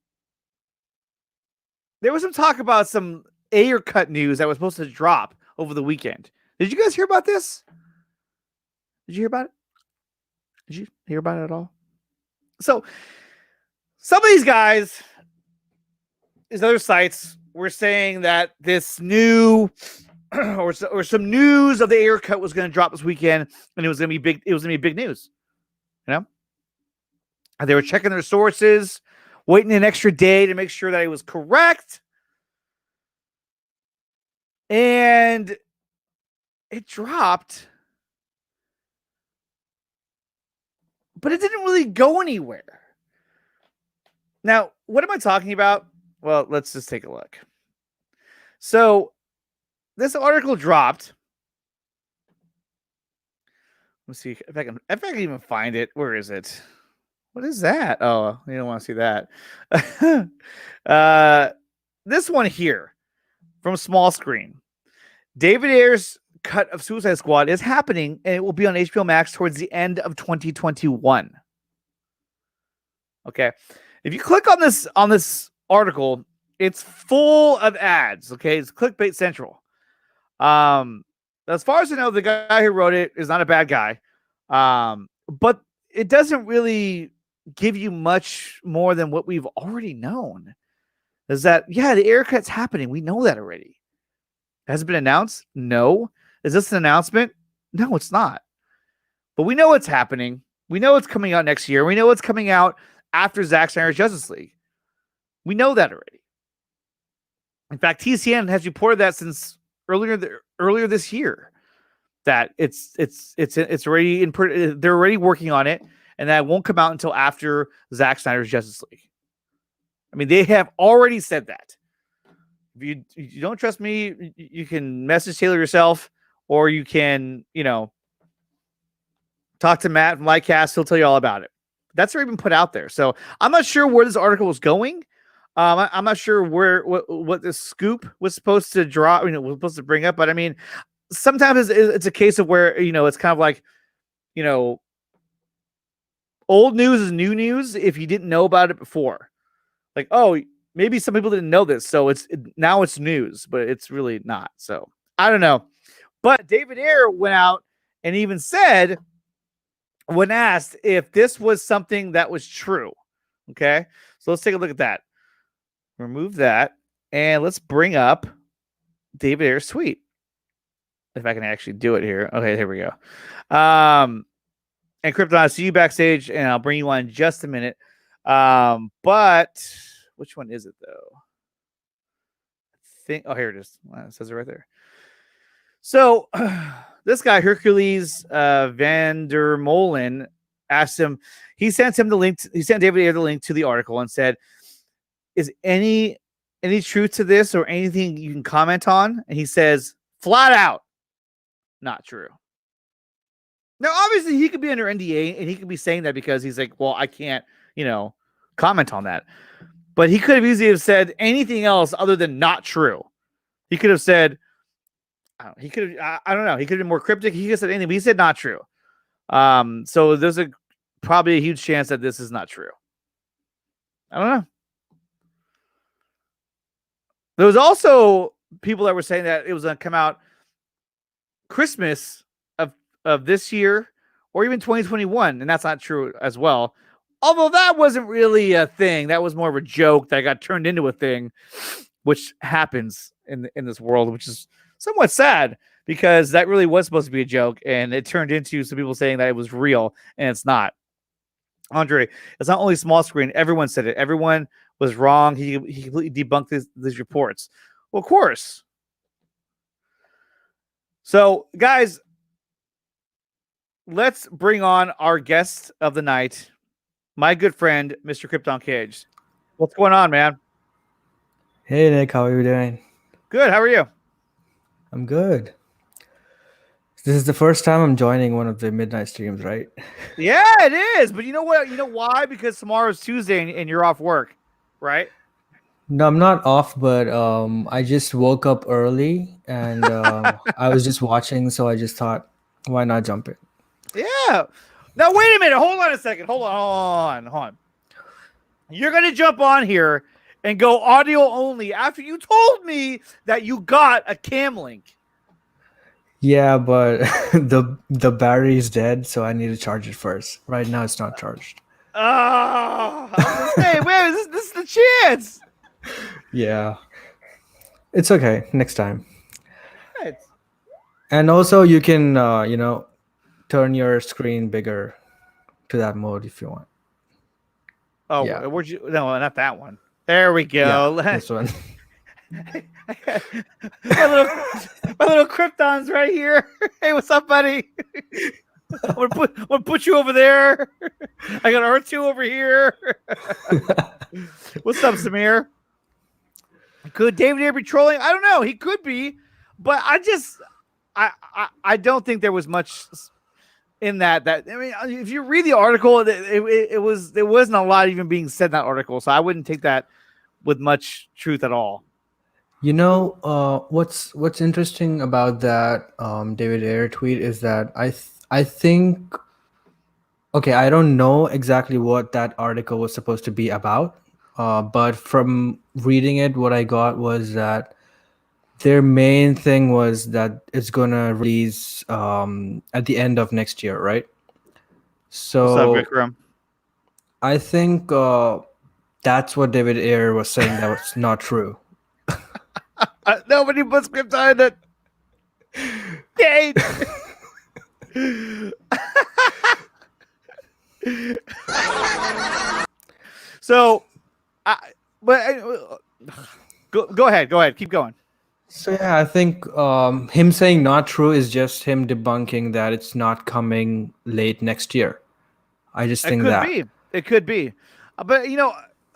there was some talk about some Ayer Cut news that was supposed to drop over the weekend. Did you guys hear about this? Did you hear about it? Did you hear about it at all? So some of these guys, these other sites, were saying that this new or some news of the Ayer Cut was going to drop this weekend, and it was going to be big. It was going to be big news. You know, and they were checking their sources, waiting an extra day to make sure that it was correct, and it dropped, but it didn't really go anywhere. Now, what am I talking about? Well, let's just take a look. So, this article dropped. Let's see if I can even find it. Where is it? What is that? Oh, you don't want to see that. This one here from Small Screen. David Ayer's cut of Suicide Squad is happening, and it will be on HBO Max towards the end of 2021. Okay. If you click on this article, it's full of ads. Okay, it's clickbait central. As far as I know, the guy who wrote it is not a bad guy. But it doesn't really give you much more than what we've already known. Is that, yeah, the Ayer Cut's happening. We know that already. Has it been announced? No. Is this an announcement? No, it's not. But we know it's happening. We know it's coming out next year. We know it's coming out after Zack Snyder's Justice League. We know that already. In fact, TCN has reported that since earlier this year, that it's already they're already working on it, and that won't come out until after Zack Snyder's Justice League. I mean, they have already said that. If you don't trust me, you can message Taylor yourself, or you can, talk to Matt from Lightcast. He'll tell you all about it. That's already been put out there. So I'm not sure where this article was going. I'm not sure what the scoop was supposed to draw, was supposed to bring up. But I mean, sometimes it's a case of where, it's kind of like, old news is new news if you didn't know about it before. Like, oh, maybe some people didn't know this, so now it's news, but it's really not. So I don't know. But David Ayer went out and even said, when asked if this was something that was true. Okay, so let's take a look at that. Remove that, and let's bring up David Ayer's tweet. If I can actually do it here. Okay, here we go. And Krypton, I'll see you backstage, and I'll bring you on in just a minute. But which one is it though? Here it is. It says it right there. So this guy, Hercules Vander Molen, asked him, he sent him the link. He sent David Ayer the link to the article and said, is any truth to this or anything you can comment on? And he says, flat out, not true. Now, obviously, he could be under NDA and he could be saying that because he's like, well, I can't, comment on that. But he could have easily have said anything else other than not true. He could have said, I don't know. He could have been more cryptic. He could have said anything, but he said not true. So there's probably a huge chance that this is not true. I don't know. There was people that were saying that it was going to come out Christmas of this year or even 2021, and that's not true as well. Although that wasn't really a thing. That was more of a joke that got turned into a thing, which happens in this world, which is somewhat sad because that really was supposed to be a joke, and it turned into some people saying that it was real, and it's not. Andre, it's not only Small Screen. Everyone said it. Everyone was wrong. He completely debunked these reports. Well, of course. So, guys, let's bring on our guest of the night, my good friend, Mr. Krypton Cage. What's going on, man? Hey, Nick. How are you doing? Good. How are you? I'm good. This is the first time I'm joining one of the midnight streams, right? Yeah, it is. But you know what? You know why? Because tomorrow's Tuesday and you're off work, right? No, I'm not off, but I just woke up early and I was just watching, so I just thought, why not jump in? Yeah. Now, wait a minute. Hold on a second. Hold on. You're going to jump on here and go audio only after you told me that you got a cam link. Yeah, but the battery is dead, so I need to charge it first. Right now, it's not charged. Oh, I was gonna say, wait, this is the chance. Yeah, it's okay. Next time. Right. And also, you can turn your screen bigger to that mode if you want. Oh, Yeah. where'd you? No, not that one. There we go. Yeah, this one. my little Krypton's right here. Hey, what's up, buddy? I'm gonna put you over there. I got R2 over here. What's up, Samir? Could David Ayer be trolling? I don't know. He could be, but I don't think there was much in that. I mean, if you read the article, it wasn't a lot even being said in that article, so I wouldn't take that with much truth at all. You know, what's interesting about that David Ayer tweet is that I think, okay, I don't know exactly what that article was supposed to be about, but from reading it, what I got was that their main thing was that it's gonna release at the end of next year, right? So What's up, Vikram? I think that's what David Ayer was saying that was not true. Nobody puts Krypton in it. Yay! So, go ahead. Keep going. So yeah, I think him saying not true is just him debunking that it's not coming late next year. I just think that it could be, but a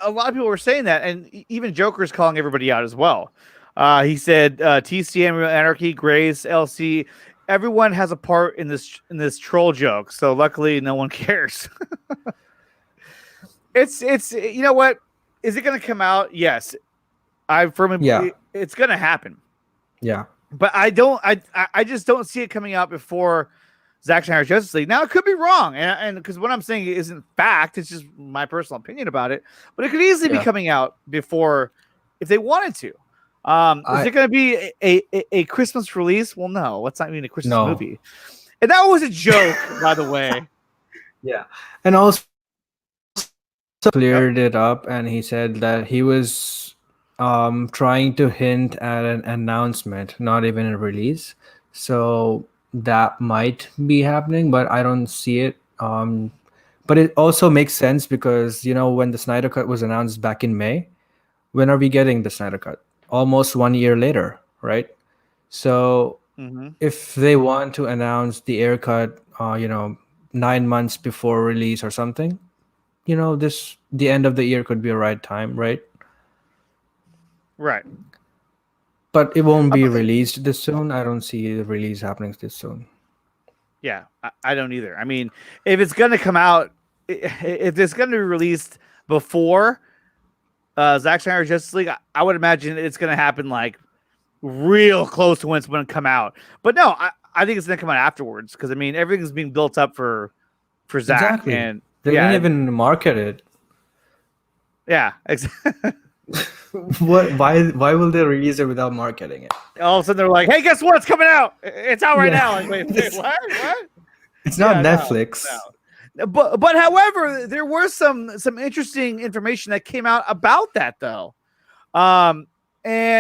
lot of people were saying that, and even Joker's calling everybody out as well. He said TCM, Anarchy, Grace, LC, everyone has a part in this troll joke. So luckily, no one cares. It's you know what? Is it going to come out? Yes, it's going to happen. Yeah, but I just don't see it coming out before Zack Snyder's Justice League. Now it could be wrong, and because what I'm saying isn't fact, it's just my personal opinion about it. But it could easily be coming out before if they wanted to. Is it going to be a Christmas release? Well, no, it's not even a Christmas movie. And that was a joke, by the way. Yeah, and also cleared it up, and he said that he was trying to hint at an announcement, not even a release. So that might be happening, but I don't see it. But it also makes sense because when the Snyder Cut was announced back in May, when are we getting the Snyder Cut? Almost 1 year later, right? So if they want to announce the Ayer Cut, 9 months before release or something, the end of the year could be a right time, right? Right. But it won't be released this soon. I don't see the release happening this soon. Yeah, I don't either. I mean, if it's going to come out, if it's going to be released before Zack Snyder's Justice League, I would imagine it's going to happen like real close to when it's going to come out. But no, I think it's going to come out afterwards because I mean everything's being built up for Zack, exactly. And they didn't even market it. Yeah, exactly. What? Why will they release it without marketing it? All of a sudden they're like, "Hey, guess what? It's coming out. It's out right now." Like, wait, what? It's not Netflix. No. But however, there was some interesting information that came out about that though. And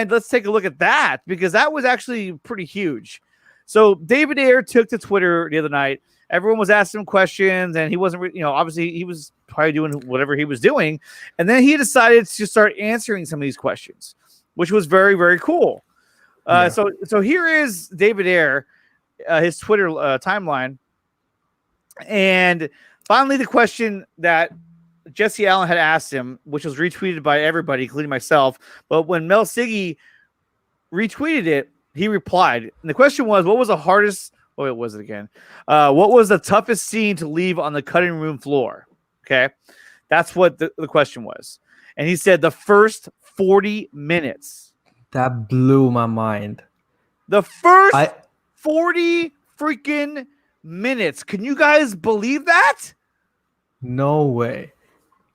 let's take a look at that because that was actually pretty huge. So David Ayer took to Twitter the other night. Everyone was asking him questions, and he wasn't, obviously he was probably doing whatever he was doing. And then he decided to start answering some of these questions, which was very, very cool. So here is David Ayer, his Twitter timeline. And finally, the question that Jesse Allen had asked him, which was retweeted by everybody, including myself. But when Mel Siggy retweeted it, he replied. And the question was, what was the hardest... Oh, it was it again. What was the toughest scene to leave on the cutting room floor? Okay. That's what the question was. And he said the first 40 minutes. That blew my mind. The first 40 freaking minutes. Can you guys believe that? No way.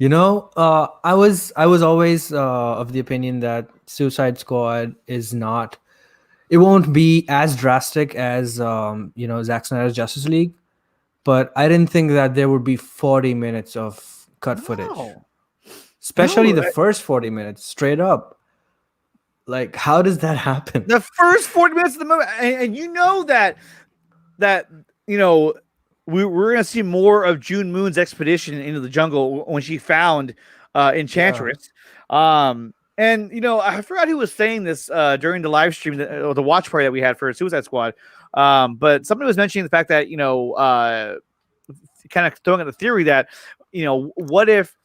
I was always of the opinion that Suicide Squad is not. It won't be as drastic as Zack Snyder's Justice League, but I didn't think that there would be 40 minutes of cut footage, No, especially no. the first 40 minutes straight up. Like, how does that happen? The first 40 minutes of the movie, and you know that you know we're gonna see more of June Moon's expedition into the jungle when she found Enchantress. And I forgot who was saying this during the live stream or the watch party that we had for Suicide Squad. But somebody was mentioning the fact that kind of throwing out the theory that what if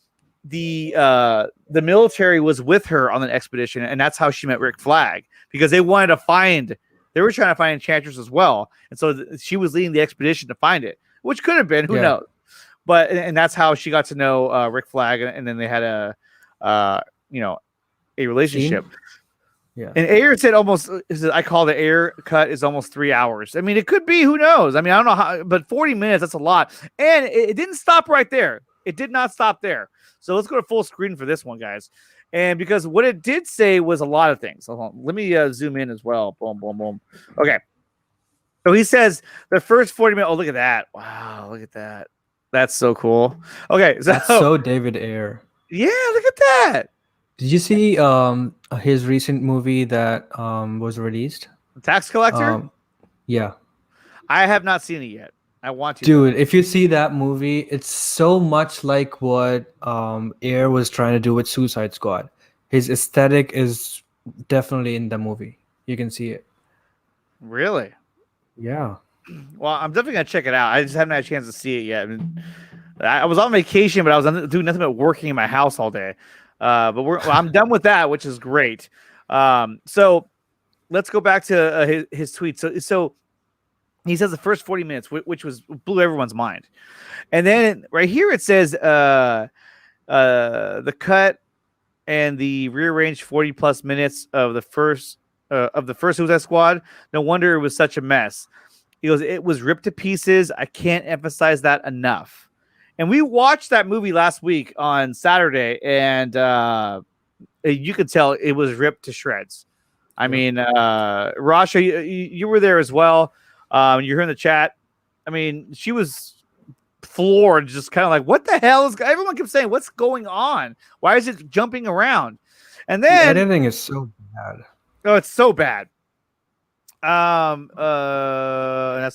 the military was with her on an expedition, and that's how she met Rick Flag, because they were trying to find Enchantress as well, and so she was leading the expedition to find it, which could have been, who knows, but and that's how she got to know Rick Flag, and then they had a relationship. Yeah. And Ayer said I call the Ayer cut is almost 3 hours. I mean, it could be, who knows? I mean, I don't know how, but 40 minutes, that's a lot. And it didn't stop right there. It did not stop there. So let's go to full screen for this one, guys. And because what it did say was a lot of things. So hold on. Let me zoom in as well. Boom, boom, boom. Okay. So he says the first 40 minutes. Oh, look at that. Wow. Look at that. That's so cool. Okay. That's so David Ayer. Yeah. Look at that. Did you see his recent movie that was released? Tax Collector? Yeah. I have not seen it yet. I want to. Dude, if you see that movie, it's so much like what Ayer was trying to do with Suicide Squad. His aesthetic is definitely in the movie. You can see it. Really? Yeah. Well, I'm definitely going to check it out. I just haven't had a chance to see it yet. I was on vacation, but I was doing nothing but working in my house all day. But I'm done with that, which is great. So let's go back to his tweet. So he says the first 40 minutes, which blew everyone's mind. And then right here it says the cut and the rearranged 40 plus minutes of the first Suicide Squad. No wonder it was such a mess. He goes, it was ripped to pieces. I can't emphasize that enough. And we watched that movie last week on Saturday, and you could tell it was ripped to shreds. I mean, Rasha, you were there as well. You're here in the chat. I mean, she was floored, just kind of like, what the hell is... Everyone kept saying, what's going on? Why is it jumping around? And then... The editing is so bad. Oh, it's so bad. That's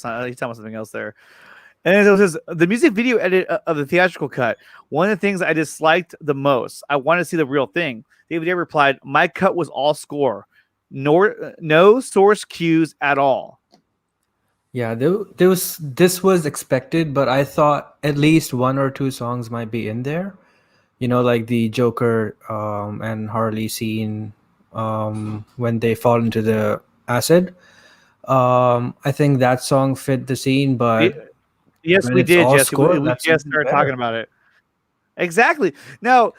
not... He's talking about something else there. And it says, the music video edit of the theatrical cut, one of the things I disliked the most. I want to see the real thing. David Ayer replied, my cut was all score. No source cues at all. Yeah, this was expected, but I thought at least one or two songs might be in there. Like the Joker and Harley scene when they fall into the acid. I think that song fit the scene, but... Yes, we did, Jesse. We just started talking about it. Exactly. Now,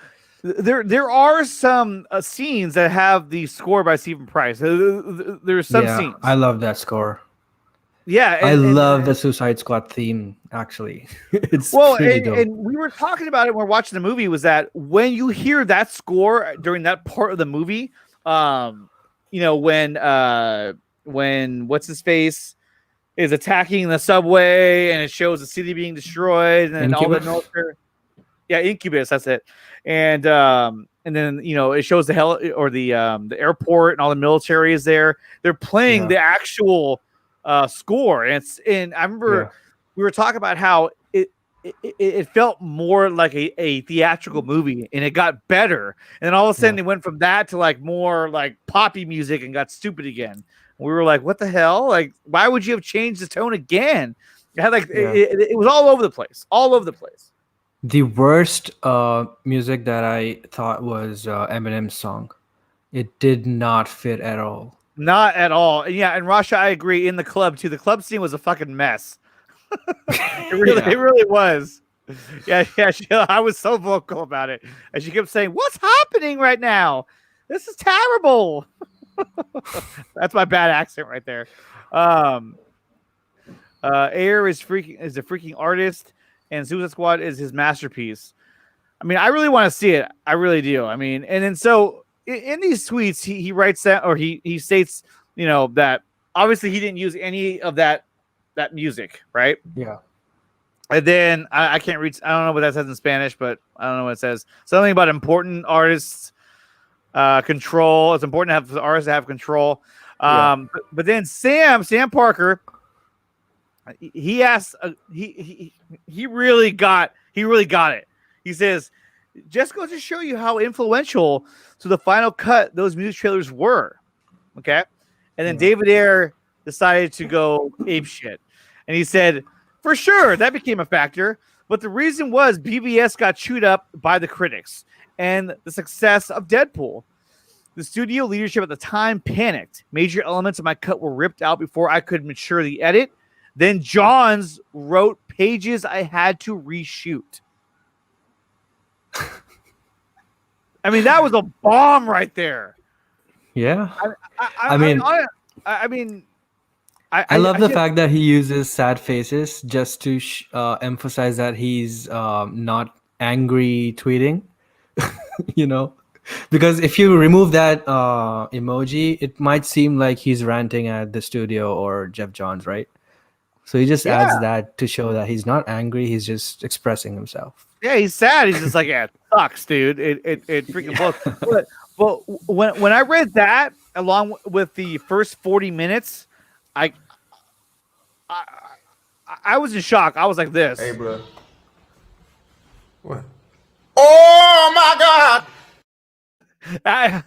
there are some scenes that have the score by Stephen Price. There's some scenes. I love that score. Yeah. I love the Suicide Squad theme, actually. It's pretty dope. And we were talking about it when we were watching the movie, was that when you hear that score during that part of the movie, when what's his face is attacking the subway, and it shows the city being destroyed, and all the military. Yeah, Incubus, that's it. And then it shows the hell or the airport, and all the military is there. They're playing the actual score, and I remember we were talking about how it felt more like a theatrical movie, and it got better. And then all of a sudden, it went from that to like more like poppy music and got stupid again. We were like, what the hell? Like, why would you have changed the tone again? It had it was all over the place. All over the place. The worst music that I thought was Eminem's song. It did not fit at all. Not at all. Yeah, and Rasha, I agree. In the club too. The club scene was a fucking mess. It really was. Yeah. I was so vocal about it, and she kept saying, "What's happening right now? This is terrible." That's my bad accent right there. Ayer is a freaking artist, and Suicide Squad is his masterpiece. I mean, I really want to see it. I really do. I mean, and then so in these tweets, he writes that, or he states, that obviously he didn't use any of that music, right? Yeah. And then I can't read. I don't know what that says in Spanish, but I don't know what it says. Something about important artists control. It's important to have the artists to have control. But then Sam Parker, he asked. He really got it. He says, just goes to show you how influential to the final cut those music trailers were. Okay. And then David Ayer decided to go apeshit. And he said, for sure, that became a factor. But the reason was BVS got chewed up by the critics and the success of Deadpool. The studio leadership at the time panicked. Major elements of my cut were ripped out before I could maturely edit. Then Johns wrote pages I had to reshoot. I mean, that was a bomb right there. Yeah. I love the fact that he uses sad faces just to emphasize that he's not angry tweeting, because if you remove that emoji, it might seem like he's ranting at the studio or Jeff Johns, right? So he just adds that to show that he's not angry. He's just expressing himself. Yeah, he's sad. He's just like, yeah, it sucks, dude. It freaking blows. But when I read that along with the first 40 minutes, I was in shock. I was like this. Hey, bro. What? Oh my God!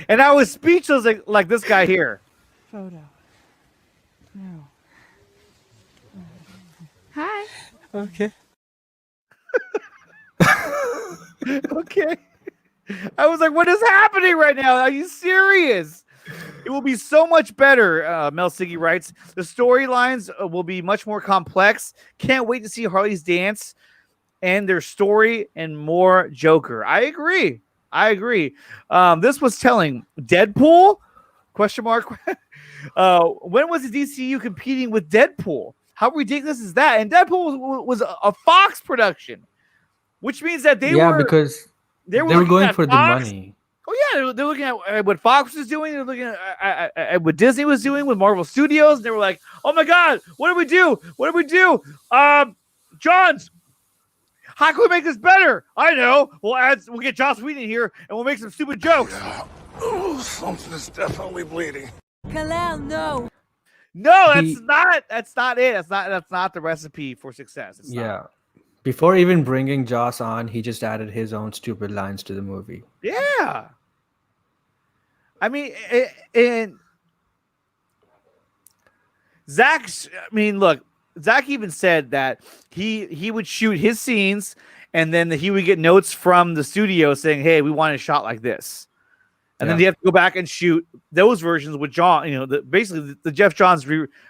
And I was speechless, like this guy here. Photo. No. Hi. Okay. Okay. I was like, what is happening right now? Are you serious? It will be so much better, Mel Siggy writes. The storylines will be much more complex. Can't wait to see Harley's dance and their story and more Joker. I agree. This was telling. Deadpool? Question mark. When was the DCU competing with Deadpool? How ridiculous is that? And Deadpool was a Fox production, which means that they were going for the money. Oh yeah, they're looking at what Fox was doing. They're looking at what Disney was doing with Marvel Studios. And they were like, "Oh my God, what do we do? What do we do?" Johns, how can we make this better? I know. We'll get Joss Whedon here, and we'll make some stupid jokes. Oh, something is definitely bleeding. Kalel, no. No, that's not it. That's not the recipe for success. It's not. Before even bringing Joss on, he just added his own stupid lines to the movie. Yeah. I mean, and look, Zach even said that he would shoot his scenes and then he would get notes from the studio saying, "Hey, we want a shot like this." And then you have to go back and shoot those versions with John, basically the Jeff Johns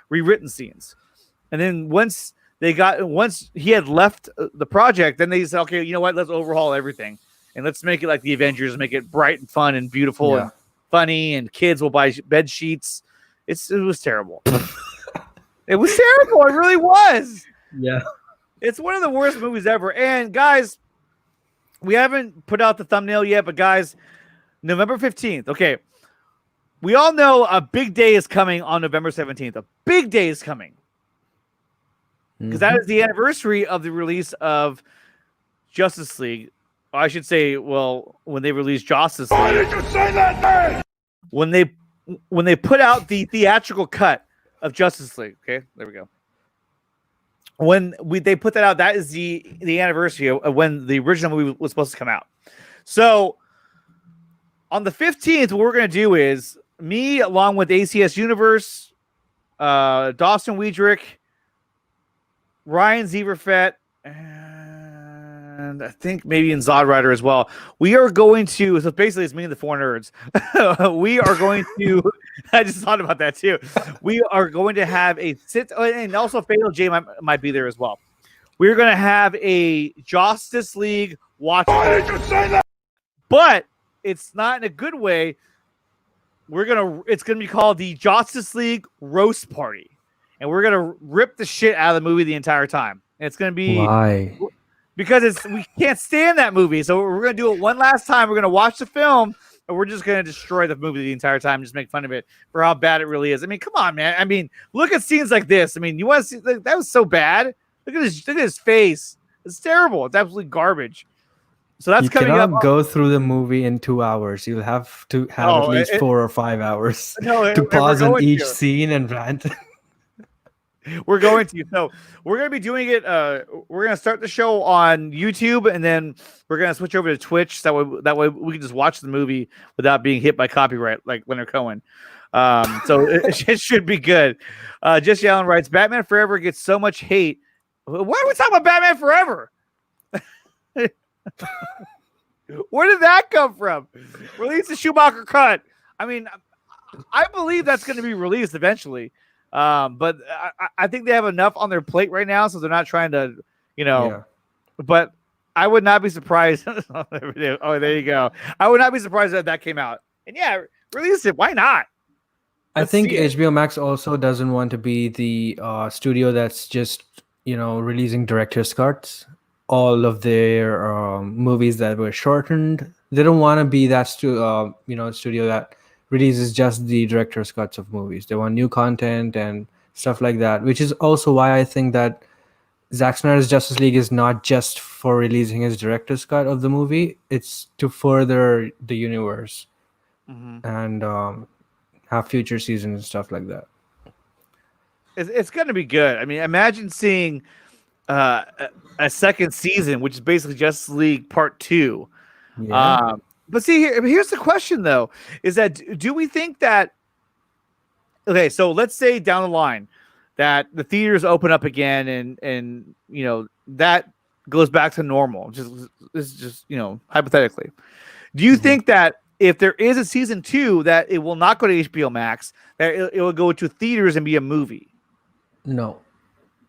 rewritten scenes. And then once he had left the project, then they said, "Okay, you know what? Let's overhaul everything and let's make it like the Avengers, make it bright and fun and beautiful and funny, and kids will buy bed sheets." It was terrible. It was terrible. It really was. Yeah. It's one of the worst movies ever. And guys, we haven't put out the thumbnail yet, but guys, November 15th. Okay. We all know a big day is coming on November 17th. A big day is coming. Because that is the anniversary of the release of Justice League. I should say, when they released Justice League. Why did you say that name? When they put out the theatrical cut of Justice League. Okay, there we go. When they put that out, that is the anniversary of when the original movie was supposed to come out. So on the 15th, what we're going to do is me, along with ACS Universe, Dawson Weidrich, Ryan Zieverfett, and I think maybe in Zod Rider as well. We are going to, so basically it's me and the four nerds. We are going to, I just thought about that too. We are going to have a sit, and also Fatal J might be there as well. We're going to have a Justice League watch. Why did you say that? But it's not in a good way. It's going to be called the Justice League Roast Party. And we're going to rip the shit out of the movie the entire time. And it's going to be... Why? because we can't stand that movie. So we're gonna do it one last time. We're gonna watch the film, and we're just gonna destroy the movie the entire time, just make fun of it for how bad it really is. I mean, come on, man. I mean, look at scenes like this. I mean, you want to see that was so bad. Look at his face. It's terrible. It's absolutely garbage. So that's You coming cannot up. go through the movie in 2 hours. You'll have to have at least 4 or 5 hours to pause on each scene and rant. We're going to. So we're going to be doing it. We're going to start the show on YouTube, and then we're going to switch over to Twitch. That way we can just watch the movie without being hit by copyright like Leonard Cohen. So it should be good. Jesse Allen writes, Batman Forever gets so much hate. Why are we talking about Batman Forever? Where did that come from? Release the Schumacher cut. I mean, I believe that's going to be released eventually. But I think they have enough on their plate right now, so they're not trying to, But I would not be surprised. Oh, there you go. I would not be surprised if that came out. And yeah, release it. Why not? I think HBO Max also doesn't want to be the studio that's just releasing director's cuts. All of their movies that were shortened, they don't want to be that studio that releases just the director's cuts of movies. They want new content and stuff like that, which is also why I think that Zack Snyder's Justice League is not just for releasing his director's cut of the movie. It's to further the universe and have future seasons and stuff like that. It's going to be good. I mean, imagine seeing a second season, which is basically Justice League Part 2. Yeah. But see, here's the question, though, is that do we think that – okay, so let's say down the line that the theaters open up again and that goes back to normal, just hypothetically. Do you think that if there is a season 2 that it will not go to HBO Max, that it will go to theaters and be a movie? No.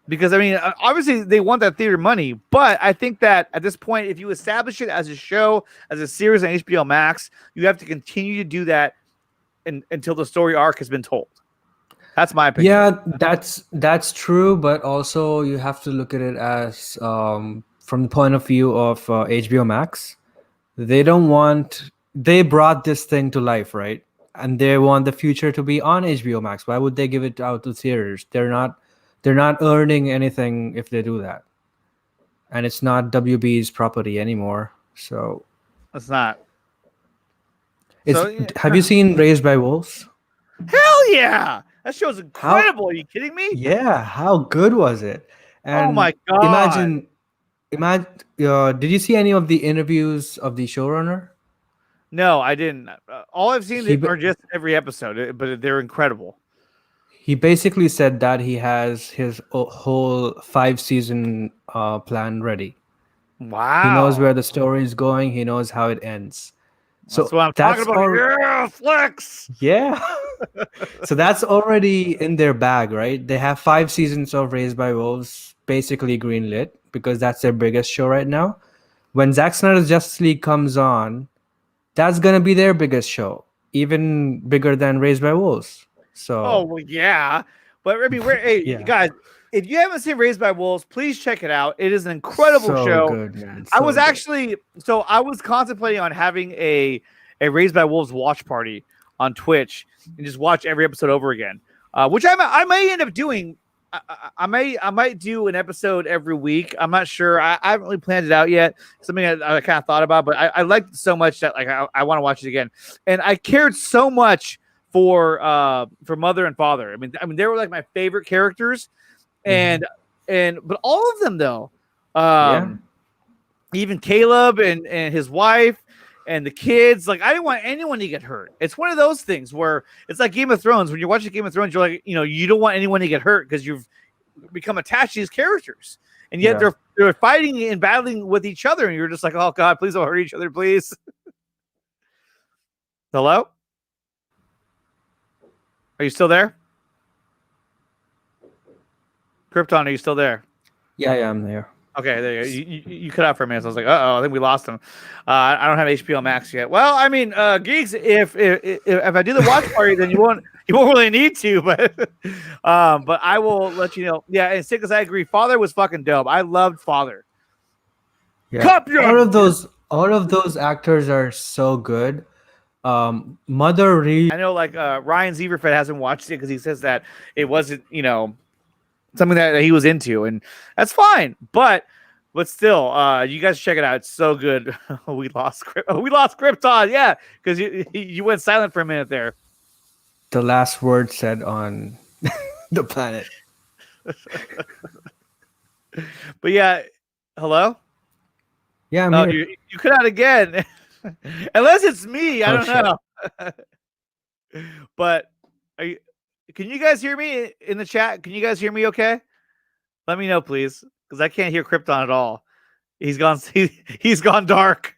Because, I mean, obviously they want that theater money, but I think that at this point, if you establish it as a show, as a series on HBO Max, you have to continue to do that until the story arc has been told. That's my opinion. Yeah, that's true, but also you have to look at it as from the point of view of HBO Max. They brought this thing to life, right? And they want the future to be on HBO Max. Why would they give it out to theaters? They're not earning anything if they do that. And it's not WB's property anymore. So it's not. Have you seen Raised by Wolves? Hell yeah. That show's incredible. Are you kidding me? Yeah. How good was it? And oh my God. Imagine. Did you see any of the interviews of the showrunner? No, I didn't. All I've seen are just every episode, but they're incredible. He basically said that he has his whole 5-season plan ready. Wow. He knows where the story is going. He knows how it ends. So that's what I'm talking about. Yeah, flex. Yeah. So that's already in their bag, right? They have 5 seasons of Raised by Wolves, basically greenlit, because that's their biggest show right now. When Zack Snyder's Justice League comes on, that's going to be their biggest show, even bigger than Raised by Wolves. So, oh well, yeah, but I mean, guys, if you haven't seen Raised by Wolves, please check it out. It is an incredible show. Good, man. I was contemplating on having a Raised by Wolves watch party on Twitch and just watch every episode over again, which I may end up doing. I might do an episode every week. I'm not sure. I haven't really planned it out yet. Something I kind of thought about, but I liked it so much that I want to watch it again. And I cared so much for mother and father. I mean they were like my favorite characters, and but all of them though, even Caleb and his wife and the kids. Like I didn't want anyone to get hurt. It's one of those things where it's like Game of Thrones. When you're watching Game of Thrones, you're like, you don't want anyone to get hurt because you've become attached to these characters, and yet they're fighting and battling with each other, and you're just like, oh God, please don't hurt each other, please. Hello? Are you still there? Krypton, are you still there? Yeah, I'm there. Okay, there you go. You cut out for a minute. So I was like, I think we lost him. I don't have HBO Max yet. Well, I mean, geeks, if I do the watch party, then you won't really need to, but I will let you know. Yeah, and Sick, I agree. Father was fucking dope. I loved Father. Yeah. Cup your All of those actors are so good. Mother Reed. I know, like Ryan Zieverfeld hasn't watched it because he says that it wasn't, something that he was into, and that's fine. But still, you guys check it out. It's so good. we lost Krypton, yeah, because you went silent for a minute there. The last word said on the planet. But yeah, hello. Yeah, I'm Oh, here. you cut out again. Unless it's me, I don't know. But can you guys hear me in the chat? Can you guys hear me okay? Let me know, please, because I can't hear Krypton at all. He's gone. He's gone dark.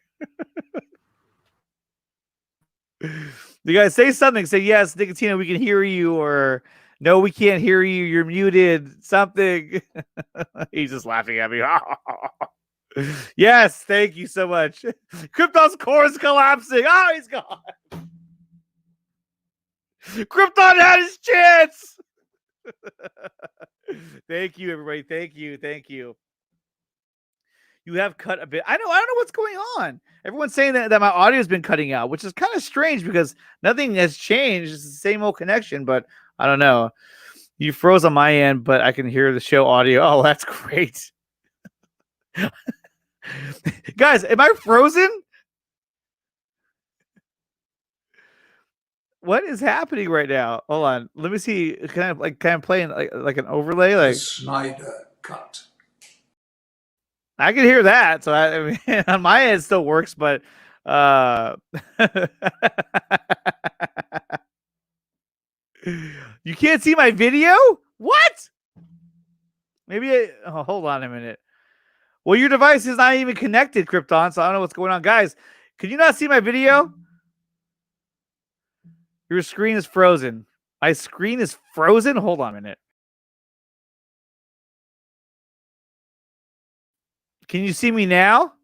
You guys say something. Say yes, Nicotina, we can hear you, or no, we can't hear you. You're muted. Something. He's just laughing at me. Yes, thank you so much. Krypton's core is collapsing. Oh, he's gone. Krypton had his chance. Thank you, everybody. Thank you. You have cut a bit. I don't know what's going on. Everyone's saying that my audio has been cutting out, which is kind of strange because nothing has changed. It's the same old connection, but I don't know. You froze on my end, but I can hear the show audio. Oh, that's great. Guys, am I frozen? What is happening right now? Hold on. Let me see. Kind of playing like an overlay, like Snyder Cut. I can hear that. So I mean, on my end it still works, but you can't see my video? What? Maybe hold on a minute. Well, your device is not even connected, Krypton, so I don't know what's going on. Guys, can you not see my video? Your screen is frozen. My screen is frozen? Hold on a minute. Can you see me now?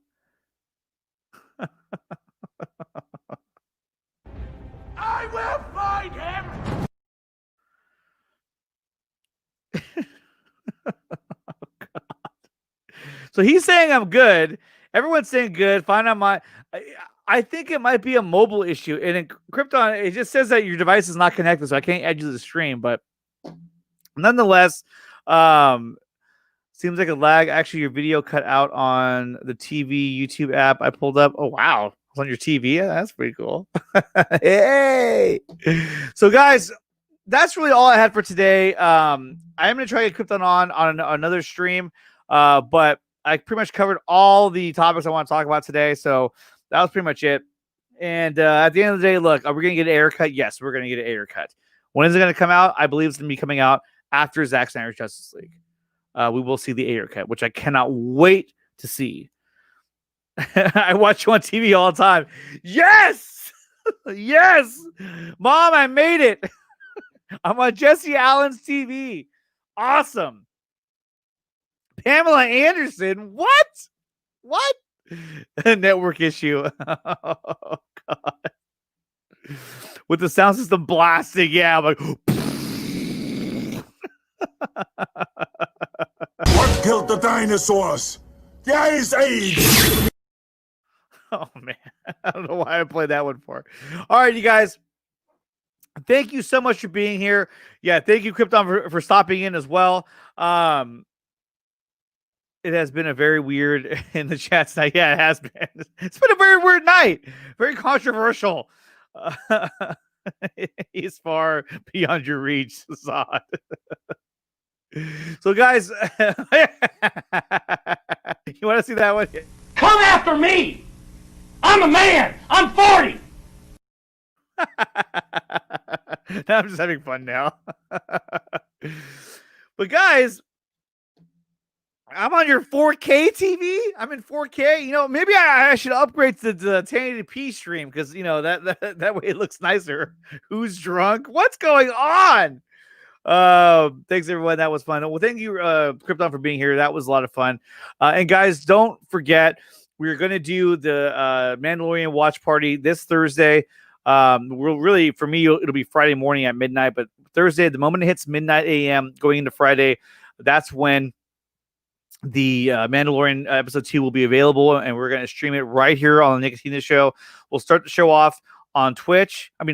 I will find him! So he's saying I'm good. Everyone's saying good. Find out my... I think it might be a mobile issue. And in Krypton, it just says that your device is not connected, so I can't add you to the stream. But nonetheless, seems like a lag. Actually, your video cut out on the TV YouTube app I pulled up. Oh, wow. It's on your TV? Yeah, that's pretty cool. Hey! So, guys, that's really all I had for today. I'm going to try to get Krypton on another stream. But I pretty much covered all the topics I want to talk about today. So, that was pretty much it. And at the end of the day, look, are we going to get an Ayer Cut? Yes, we're going to get an Ayer Cut. When is it going to come out? I believe it's going to be coming out after Zack Snyder's Justice League. We will see the Ayer Cut, which I cannot wait to see. I watch you on TV all the time. Yes! Yes! Mom, I made it. I'm on Jesse Allen's TV. Awesome. Pamela Anderson. What? What? Network issue. Oh, God. With the sound system blasting. Yeah, I'm like... What killed the dinosaurs? The Ice Age! Oh, man. I don't know why I played that one for. All right, you guys. Thank you so much for being here. Yeah, thank you, Krypton, for stopping in as well. It has been a very weird in the chat tonight. Yeah, it has been. It's been a very weird night. Very controversial. He's far beyond your reach, Zod. So, guys, you want to see that one? Come after me! I'm a man! I'm 40! I'm just having fun now. But, guys, I'm on your 4K TV. I'm in 4K. You know, maybe I should upgrade to the 1080p stream because, you know, that way it looks nicer. Who's drunk? What's going on? Thanks, everyone. That was fun. Well, thank you, Krypton, for being here. That was a lot of fun. And, guys, don't forget, we're going to do the Mandalorian watch party this Thursday. We'll really, for me, it'll be Friday morning at midnight. But Thursday, the moment it hits midnight a.m. going into Friday, that's when the Mandalorian episode 2 will be available, and we're going to stream it right here on the Nicotina Show. We'll start the show off on Twitch, on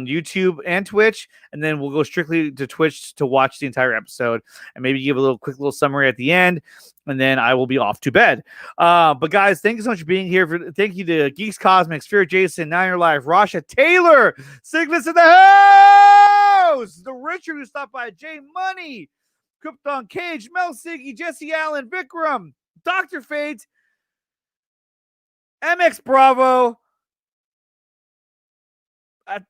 YouTube and Twitch, and then we'll go strictly to Twitch to watch the entire episode and maybe give a quick little summary at the end, and then I will be off to bed. But guys, thank you so much for being here. Thank you to Geeks Cosmic, Spirit Jason, Now Your Life, Rasha Taylor, Cygnus in the house, the Richard who stopped by, Jay Money, Krypton Cage, Mel Siggy, Jesse Allen, Vikram, Dr. Fate, MX Bravo,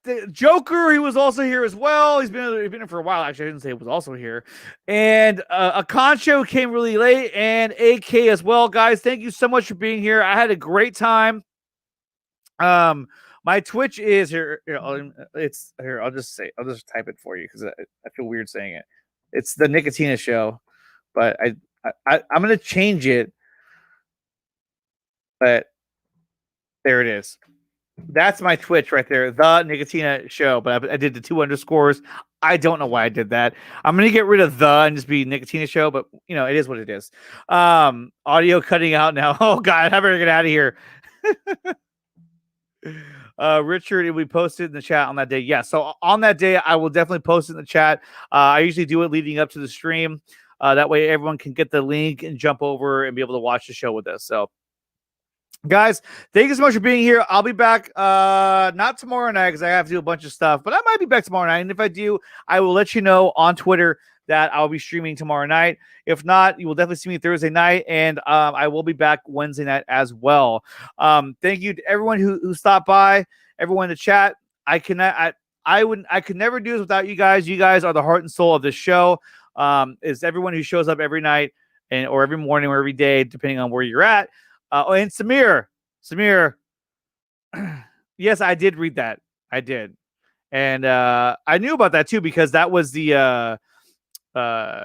the Joker, he was also here as well. He's been here for a while. Actually, I didn't say he was also here. And a Concho came really late, and AK as well. Guys, thank you so much for being here. I had a great time. My Twitch is here. It's here. I'll just type it for you because I feel weird saying it. It's the Nicotina Show, but I'm gonna change it. But there it is. That's my Twitch right there, the Nicotina Show. But I did the 2 underscores. I don't know why I did that. I'm gonna get rid of the and just be Nicotina Show. But it is what it is. Audio cutting out now. Oh God, I better get out of here. Richard, it will be posted in the chat on that day. Yeah, so on that day, I will definitely post it in the chat. I usually do it leading up to the stream. That way everyone can get the link and jump over and be able to watch the show with us. So, guys, thank you so much for being here. I'll be back not tomorrow night because I have to do a bunch of stuff, but I might be back tomorrow night. And if I do, I will let you know on Twitter that I'll be streaming tomorrow night. If not, you will definitely see me Thursday night, and I will be back Wednesday night as well. Thank you to everyone who stopped by, everyone in the chat. I could never do this without you guys. You guys are the heart and soul of this show. Is everyone who shows up every night or every morning or every day, depending on where you're at. And Samir, yes, I did read that. I did, and I knew about that too because that was the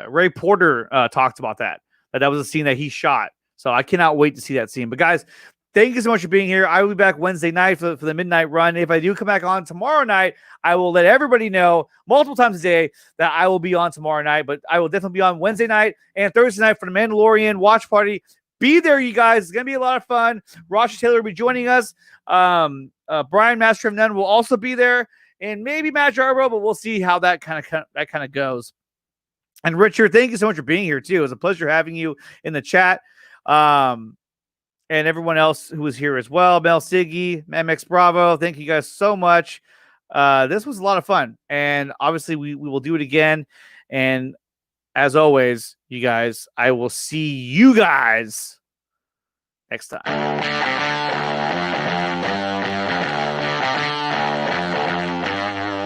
Ray Porter talked about that was a scene that he shot. So I cannot wait to see that scene. But guys, thank you so much for being here. I will be back Wednesday night for the midnight run. If I do come back on tomorrow night, I will let everybody know multiple times a day that I will be on tomorrow night. But I will definitely be on Wednesday night and Thursday night for the Mandalorian watch party. Be there, you guys. It's going to be a lot of fun. Rasha Taylor will be joining us. Brian, Master of None, will also be there. And maybe Matt Jarbo, but we'll see how that kind of goes. And Richard, thank you so much for being here too. It was a pleasure having you in the chat. And everyone else who was here as well. Mel Siggy, MX Bravo. Thank you guys so much. This was a lot of fun. And obviously we will do it again. And as always, you guys, I will see you guys next time.